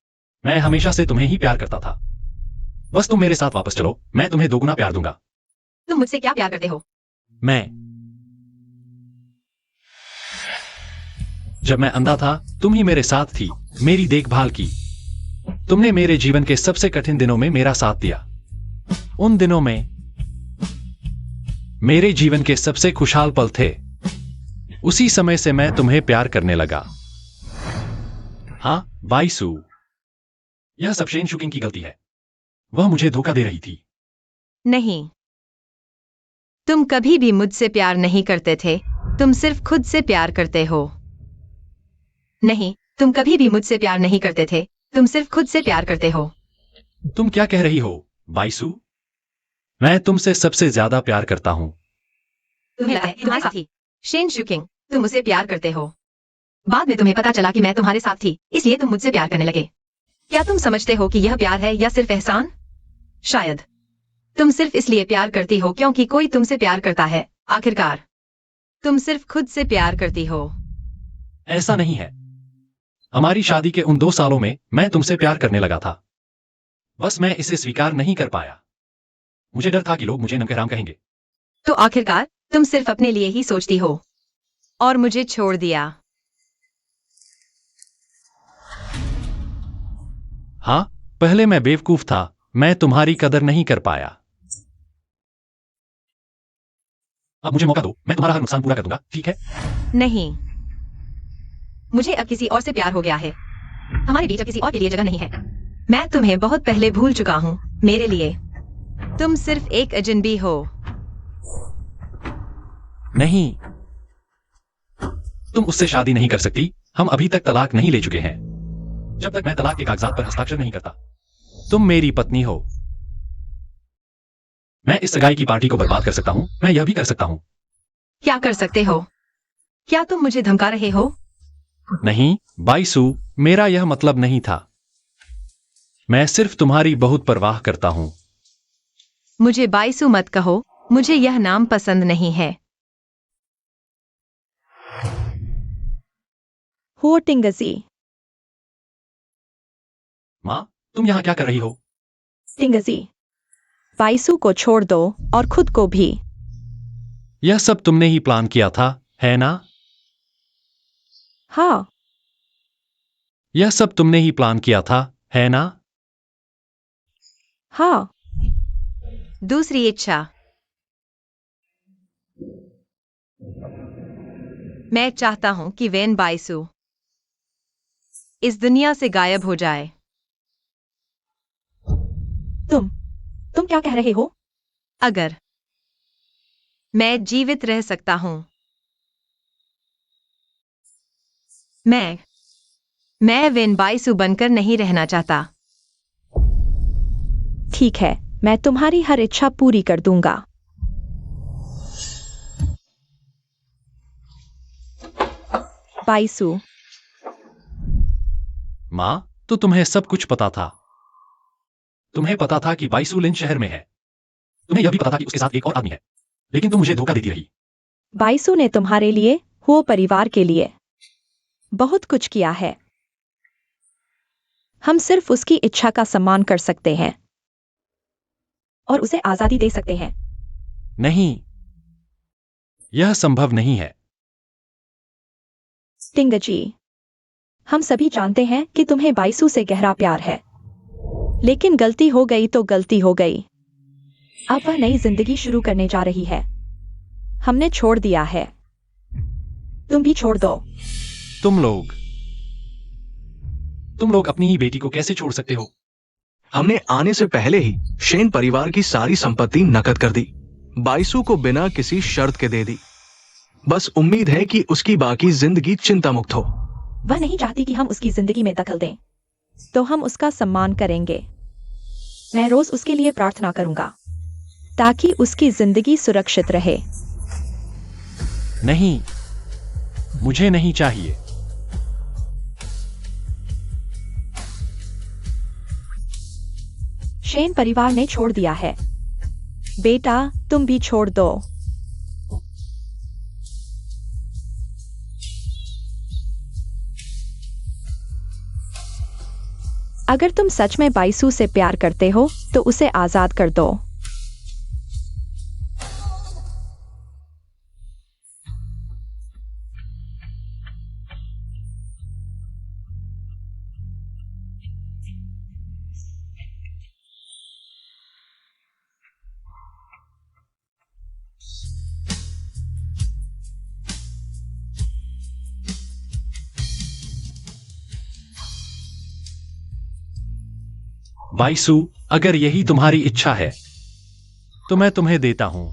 A: मैं हमेशा से तुम्हें ही प्यार करता था। बस तुम मेरे साथ वापस चलो, मैं तुम्हें दोगुना प्यार दूंगा।
E: तुम मुझसे क्या प्यार करते हो?
A: मैं जब मैं अंधा था तुम ही मेरे साथ थी, मेरी देखभाल की। तुमने मेरे जीवन के सबसे कठिन दिनों में मेरा साथ दिया। उन दिनों में मेरे जीवन के सबसे खुशहाल पल थे। उसी समय से मैं तुम्हें प्यार करने लगा। हाँ बाइसू, यह सब शेन शुकिंग की गलती है। वह मुझे धोखा दे रही थी।
E: नहीं, तुम कभी भी मुझसे प्यार नहीं करते थे। तुम सिर्फ खुद से प्यार करते हो। नहीं, तुम कभी भी मुझसे प्यार नहीं करते थे। तुम सिर्फ खुद से प्यार करते हो।
A: तुम क्या कह रही हो बाइसू? मैं तुमसे सबसे ज्यादा प्यार करता हूं।
E: तुम्हें लगता है तुम्हारे साथ थी शेन शुकिंग, तुम मुझसे प्यार करते हो। बाद में तुम्हें पता चला कि मैं तुम्हारे साथ थी, इसलिए तुम मुझसे प्यार करने लगे। क्या तुम समझते हो कि यह प्यार है या सिर्फ एहसान? शायद तुम सिर्फ इसलिए प्यार करती हो क्योंकि कोई तुमसे प्यार करता है। आखिरकार तुम सिर्फ खुद से प्यार करती हो।
A: ऐसा नहीं है। हमारी शादी के उन 2 सालों में मैं तुमसे प्यार करने लगा था। बस मैं इसे स्वीकार नहीं कर पाया। मुझे डर था कि लोग मुझे नमकहराम कहेंगे।
E: तो आखिरकार तुम सिर्फ अपने लिए ही सोचती हो और मुझे छोड़ दिया।
A: हाँ, पहले मैं बेवकूफ था, मैं तुम्हारी कदर नहीं कर पाया। अब मुझे मौका दो, मैं तुम्हारा हर नुकसान पूरा कर दूंगा, ठीक है?
E: नहीं, मुझे अब किसी और से प्यार हो गया है। हमारे बीच अब किसी और के लिए जगह नहीं है। मैं तुम्हें बहुत पहले भूल चुका हूँ। मेरे लिए तुम सिर्फ एक अजनबी हो।
A: नहीं, तुम उससे शादी नहीं कर सकती। हम अभी तक तलाक नहीं ले चुके हैं। जब तक मैं तलाक के कागजात पर हस्ताक्षर नहीं करता, तुम मेरी पत्नी हो। मैं इस सगाई की पार्टी को बर्बाद कर सकता हूं, मैं यह भी कर सकता हूं।
E: क्या कर सकते हो? क्या तुम मुझे धमका रहे हो?
A: नहीं बाइसू, मेरा यह मतलब नहीं था। मैं सिर्फ तुम्हारी बहुत परवाह करता हूं।
E: मुझे बाइसू मत कहो, मुझे यह नाम पसंद नहीं है।
C: हो टिंगजी।
A: मां, तुम यहां क्या कर रही हो?
C: टिंगजी, बाइसू को छोड़ दो और खुद को भी।
A: यह सब तुमने ही प्लान किया था, है ना?
C: हाँ,
A: यह सब तुमने ही प्लान किया था, है ना?
C: हाँ।
E: दूसरी इच्छा, मैं चाहता हूं कि वेन बाइसू इस दुनिया से गायब हो जाए।
C: तुम क्या कह रहे हो?
E: अगर मैं जीवित रह सकता हूं, मैं वेन बाइसू बनकर नहीं रहना चाहता।
C: ठीक है, मैं तुम्हारी हर इच्छा पूरी कर दूंगा। बाइसू,
A: मां, तो तुम्हें सब कुछ पता था। तुम्हें पता था कि बाइसु लिन शहर में है। तुम्हें यह भी पता था कि उसके साथ एक और आदमी है, लेकिन तुम मुझे धोखा देती रही।
C: बाइसु ने तुम्हारे लिए, वो परिवार के लिए बहुत कुछ किया है। हम सिर्फ उसकी इच्छा का सम्मान कर सकते हैं और उसे आजादी दे सकते हैं।
A: नहीं, यह संभव नहीं है।
C: टिंगजी, हम सभी जानते हैं कि तुम्हें बाइसु से गहरा प्यार है, लेकिन गलती हो गई तो गलती हो गई। अब वह नई जिंदगी शुरू करने जा रही है। हमने छोड़ दिया है, तुम भी छोड़ दो।
A: तुम लोग अपनी ही बेटी को कैसे छोड़ सकते हो?
D: हमने आने से पहले ही शेन परिवार की सारी संपत्ति नकद कर दी, बाइसु को बिना किसी शर्त के दे दी। बस उम्मीद है कि उसकी बाकी जिंदगी चिंता मुक्त हो।
C: वह नहीं चाहती कि हम उसकी जिंदगी में दखल दें, तो हम उसका सम्मान करेंगे। मैं रोज उसके लिए प्रार्थना करूंगा ताकि उसकी जिंदगी सुरक्षित रहे।
A: नहीं, मुझे नहीं चाहिए।
C: शेन परिवार ने छोड़ दिया है। बेटा, तुम भी छोड़ दो। अगर तुम सच में बाइसु से प्यार करते हो तो उसे आजाद कर दो।
A: बाइसु, अगर यही तुम्हारी इच्छा है तो मैं तुम्हें देता हूं।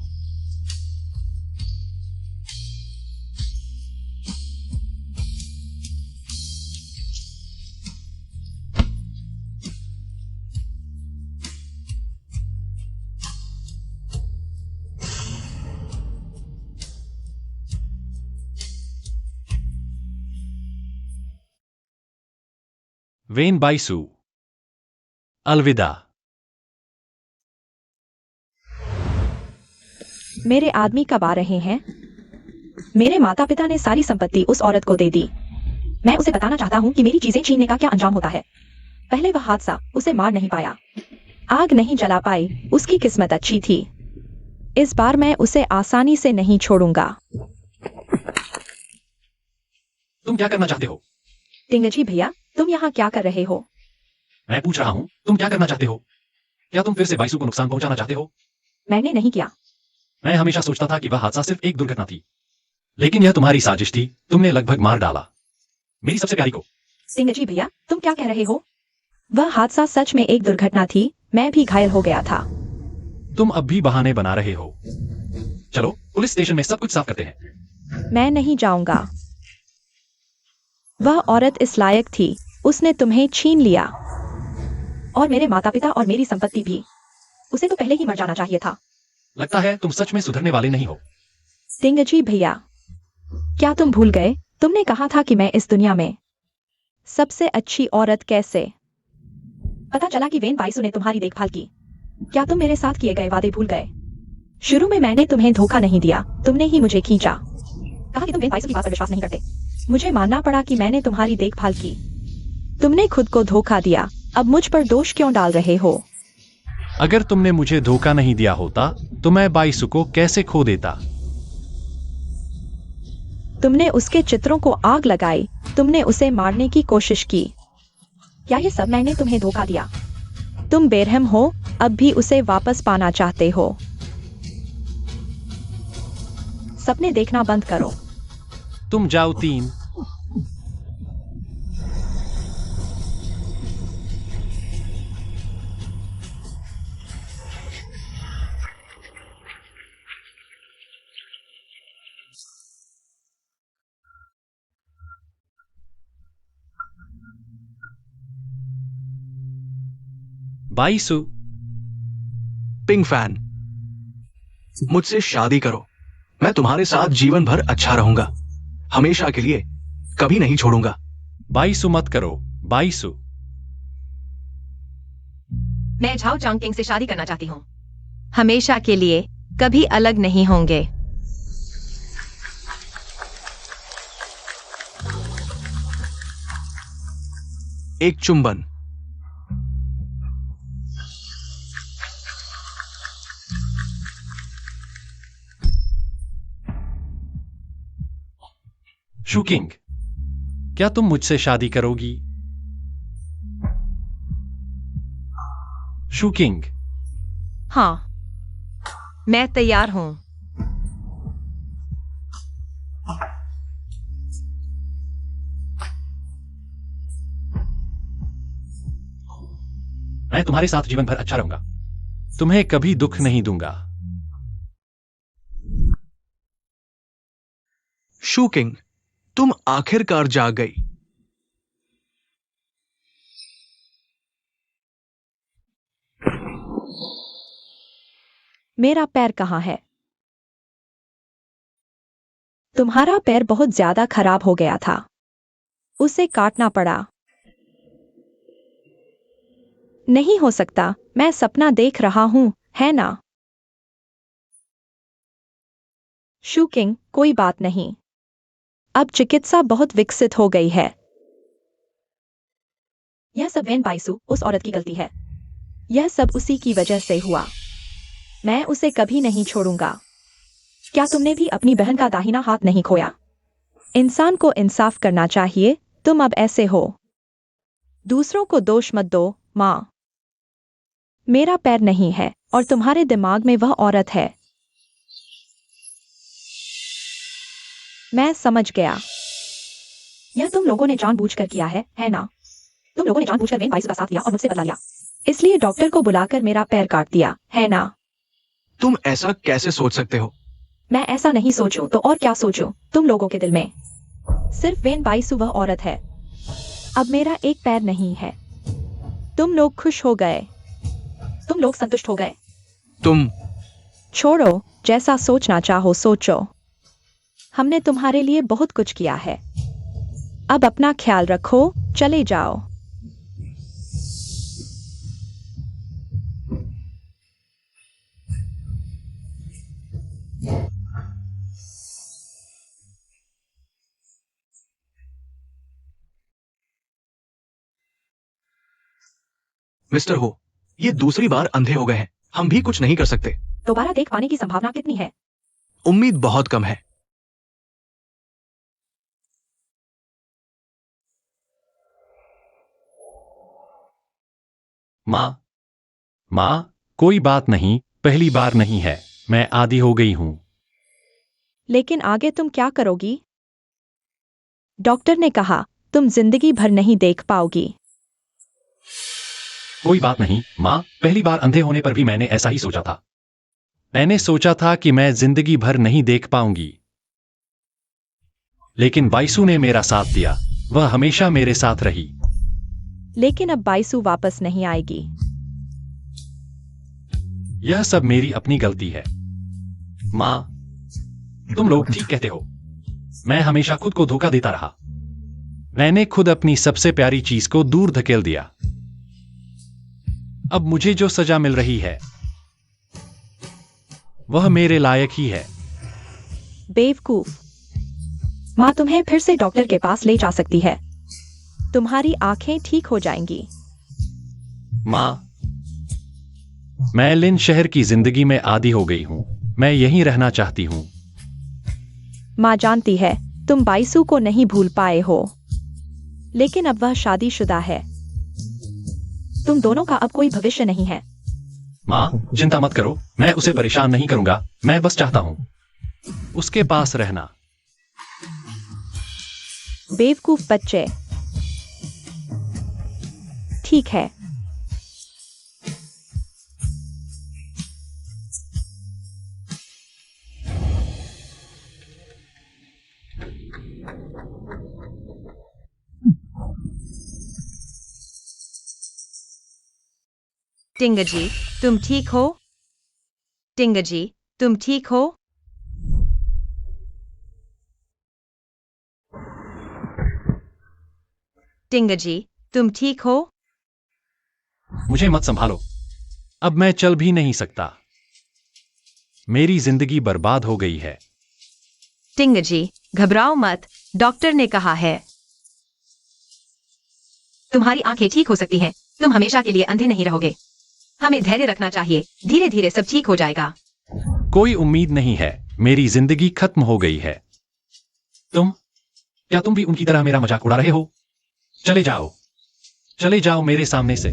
A: वेन बाइसु, अलविदा।
C: मेरे आदमी कब आ रहे हैं? मेरे माता पिता ने सारी संपत्ति उस औरत को दे दी। मैं उसे बताना चाहता हूँ कि मेरी चीजें छीनने का क्या अंजाम होता है। पहले वह हादसा उसे मार नहीं पाया, आग नहीं जला पाई। उसकी किस्मत अच्छी थी। इस बार मैं उसे आसानी से नहीं छोड़ूंगा।
A: तुम क्या करना चाहते हो?
C: टिंगजी भैया, तुम यहाँ क्या कर रहे हो?
A: मैं पूछ रहा हूं, तुम क्या करना चाहते हो? क्या तुम फिर से बाइसु को नुकसान पहुंचाना चाहते हो?
C: मैंने नहीं किया।
A: मैं हमेशा सोचता था कि वह हादसा सिर्फ एक दुर्घटना थी, लेकिन यह तुम्हारी साजिश थी। तुमने लगभग मार डाला मेरी सबसे प्यारी को।
C: टिंगजी भैया, तुम क्या कह रहे हो? वह हादसा सच में एक दुर्घटना थी। मैं भी घायल हो गया था।
A: तुम अब भी बहाने बना रहे हो। चलो पुलिस स्टेशन में सब कुछ साफ करते हैं।
C: मैं नहीं जाऊंगा। वह औरत इस लायक थी, उसने तुम्हें छीन लिया और मेरे माता पिता और मेरी संपत्ति भी। उसे तो पहले ही मर जाना चाहिए था।
A: लगता है तुम सच में सुधरने वाले नहीं हो।
C: टिंगजी भैया, क्या तुम भूल गए? तुमने कहा था कि मैं इस दुनिया में सबसे अच्छी औरत कैसे? पता चला कि वेन बाइसु ने तुम्हारी देखभाल की। क्या तुम मेरे साथ किए गए वादे भूल गए? शुरू में मैंने तुम्हें धोखा नहीं दिया, तुमने ही मुझे खींचा। कहा कि तुम वेन बाइसु की बात पर विश्वास नहीं करते। मुझे मानना पड़ा कि मैंने तुम्हारी देखभाल की। तुमने खुद को धोखा दिया। अब मुझ पर दोष क्यों डाल रहे हो?
A: अगर तुमने मुझे धोखा नहीं दिया होता तो मैं बाइसु को कैसे खो देता?
C: तुमने उसके चित्रों को आग लगाई, तुमने उसे मारने की कोशिश की। क्या ये सब मैंने तुम्हें धोखा दिया? तुम बेरहम हो, अब भी उसे वापस पाना चाहते हो। सपने देखना बंद करो।
A: तुम जाओ तीन। बाइसु,
D: पिंग फैन, मुझसे शादी करो। मैं तुम्हारे साथ जीवन भर अच्छा रहूंगा, हमेशा के लिए, कभी नहीं छोड़ूंगा।
A: बाइसु मत करो, बाइसु।
B: मैं झाओ चांगकिंग से शादी करना चाहती हूँ। हमेशा के लिए, कभी अलग नहीं होंगे।
D: एक चुंबन।
A: शूकिंग, क्या तुम मुझसे शादी करोगी? शूकिंग,
B: हाँ, मैं तैयार हूँ।
A: मैं तुम्हारे साथ जीवन भर अच्छा रहूंगा। तुम्हें कभी दुख नहीं दूंगा।
D: शूकिंग, तुम आखिरकार जाग गई।
C: मेरा पैर कहाँ है? तुम्हारा पैर बहुत ज्यादा खराब हो गया था, उसे काटना पड़ा। नहीं हो सकता, मैं सपना देख रहा हूं, है ना? शूकिंग, कोई बात नहीं। अब चिकित्सा बहुत विकसित हो गई है। यह सब वेन बाइसु, उस औरत की गलती है। यह सब उसी की वजह से हुआ। मैं उसे कभी नहीं छोड़ूंगा। क्या तुमने भी अपनी बहन का दाहिना हाथ नहीं खोया? इंसान को इंसाफ करना चाहिए। तुम अब ऐसे हो। दूसरों को दोष मत दो, माँ। मेरा पैर नहीं है और तुम्हारे दिमाग में वह औरत है। मैं समझ गया। यह तुम लोगों ने जानबूझकर किया है ना? तुम लोगों ने जानबूझकर वेन बाइसु का साथ दिया और मुझसे बदला लिया। इसलिए डॉक्टर को बुलाकर मेरा पैर काट दिया, है ना?
D: तुम ऐसा कैसे सोच सकते हो?
C: मैं ऐसा नहीं सोचूं तो और क्या सोचूं? तुम लोगों के दिल में सिर्फ वेन बाइसु वह औरत है। अब मेरा एक पैर नहीं है। तुम लोग खुश हो गए। तुम लोग संतुष्ट हो गए।
D: तुम
C: छोड़ो, जैसा सोचना चाहो सोचो। हमने तुम्हारे लिए बहुत कुछ किया है। अब अपना ख्याल रखो, चले जाओ।
D: मिस्टर हो, ये दूसरी बार अंधे हो गए हैं। हम भी कुछ नहीं कर सकते।
C: दोबारा देख पाने की संभावना कितनी है?
D: उम्मीद बहुत कम है।
A: माँ, कोई बात नहीं, पहली बार नहीं है। मैं आदी हो गई हूं।
C: लेकिन आगे तुम क्या करोगी? डॉक्टर ने कहा तुम जिंदगी भर नहीं देख पाओगी।
A: कोई बात नहीं, माँ, पहली बार अंधे होने पर भी मैंने ऐसा ही सोचा था। मैंने सोचा था कि मैं जिंदगी भर नहीं देख पाऊंगी। लेकिन बाइसु ने मेरा साथ दिया। वह हमेशा मेरे साथ रही।
C: लेकिन अब बाइसु वापस नहीं आएगी।
A: यह सब मेरी अपनी गलती है। माँ, तुम लोग ठीक कहते हो। मैं हमेशा खुद को धोखा देता रहा। मैंने खुद अपनी सबसे प्यारी चीज को दूर धकेल दिया। अब मुझे जो सजा मिल रही है वह मेरे लायक ही है।
C: बेवकूफ। माँ तुम्हें फिर से डॉक्टर के पास ले जा सकती है। तुम्हारी आंखें ठीक हो जाएंगी।
A: माँ, मैं लिन शहर की जिंदगी में आदी हो गई हूं। मैं यहीं रहना चाहती हूं।
C: माँ जानती है तुम बाइसु को नहीं भूल पाए हो, लेकिन अब वह शादीशुदा है। तुम दोनों का अब कोई भविष्य नहीं है।
A: माँ, चिंता मत करो, मैं उसे परेशान नहीं करूंगा। मैं बस चाहता हूं उसके पास रहना।
C: बेवकूफ बच्चे। ठीक है।
B: टिंगजी, तुम ठीक हो? टिंगजी, तुम ठीक हो? टिंगजी, तुम ठीक हो?
A: मुझे मत संभालो। अब मैं चल भी नहीं सकता। मेरी जिंदगी बर्बाद हो गई है।
E: टिंग जी, घबराओ मत, डॉक्टर ने कहा है तुम्हारी आंखें ठीक हो सकती हैं। तुम हमेशा के लिए अंधे नहीं रहोगे। हमें धैर्य रखना चाहिए, धीरे धीरे सब ठीक हो जाएगा।
A: कोई उम्मीद नहीं है, मेरी जिंदगी खत्म हो गई है। क्या तुम भी उनकी तरह मेरा मजाक उड़ा रहे हो? चले जाओ मेरे सामने से।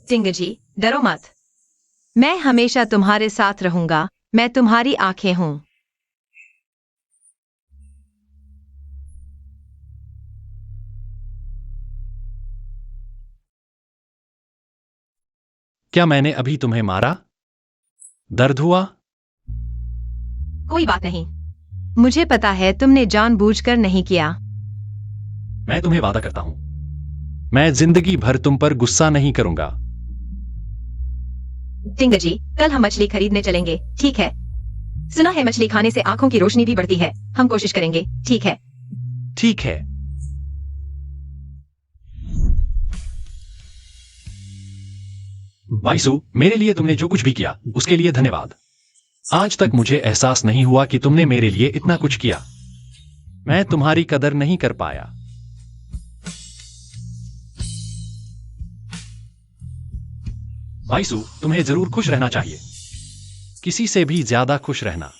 E: टिंग जी, डरो मत, मैं हमेशा तुम्हारे साथ रहूंगा। मैं तुम्हारी आंखें हूं।
A: क्या मैंने अभी तुम्हें मारा? दर्द हुआ?
E: कोई बात नहीं, मुझे पता है तुमने जानबूझकर नहीं किया।
A: मैं तुम्हें वादा करता हूं, मैं जिंदगी भर तुम पर गुस्सा नहीं करूंगा।
E: टिंग जी, कल हम मछली खरीदने चलेंगे, ठीक है? सुना है मछली खाने से आंखों की रोशनी भी बढ़ती है। हम कोशिश करेंगे, ठीक है?
A: ठीक है। वाइसु, मेरे लिए तुमने जो कुछ भी किया उसके लिए धन्यवाद। आज तक मुझे एहसास नहीं हुआ कि तुमने मेरे लिए इतना कुछ किया। मैं तुम्हारी कदर नहीं कर पाया। वाइसु, तुम्हें जरूर खुश रहना चाहिए, किसी से भी ज्यादा खुश रहना।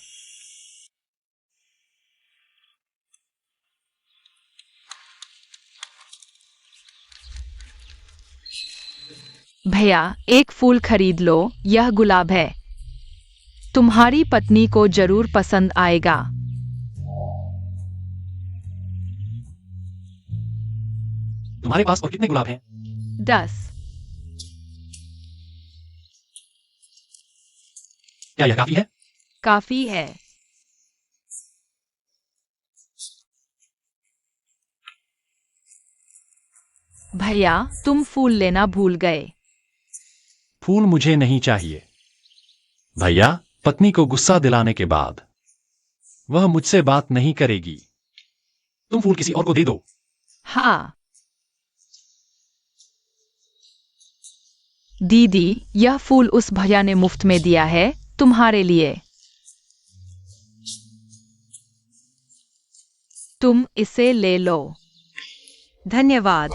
C: भैया, एक फूल खरीद लो, यह गुलाब है। तुम्हारी पत्नी को जरूर पसंद आएगा।
A: तुम्हारे पास और कितने गुलाब हैं?
C: 10।
A: क्या यह काफी है?
C: काफी है। भैया, तुम फूल लेना भूल गए।
A: फूल मुझे नहीं चाहिए। भैया, पत्नी को गुस्सा दिलाने के बाद वह मुझसे बात नहीं करेगी। तुम फूल किसी और को दे दो।
C: हाँ दीदी, यह फूल उस भैया ने मुफ्त में दिया है, तुम्हारे लिए। तुम इसे ले लो।
E: धन्यवाद।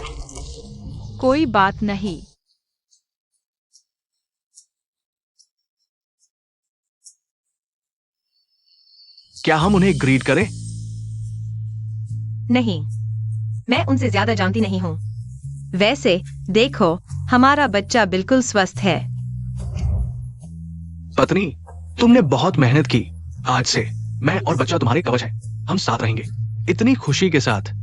C: कोई बात नहीं।
D: क्या हम उन्हें ग्रीट करें?
E: नहीं, मैं उनसे ज्यादा जानती नहीं हूँ। वैसे देखो, हमारा बच्चा बिल्कुल स्वस्थ है।
D: पत्नी, तुमने बहुत मेहनत की। आज से मैं और बच्चा तुम्हारे कवच है। हम साथ रहेंगे, इतनी खुशी के साथ।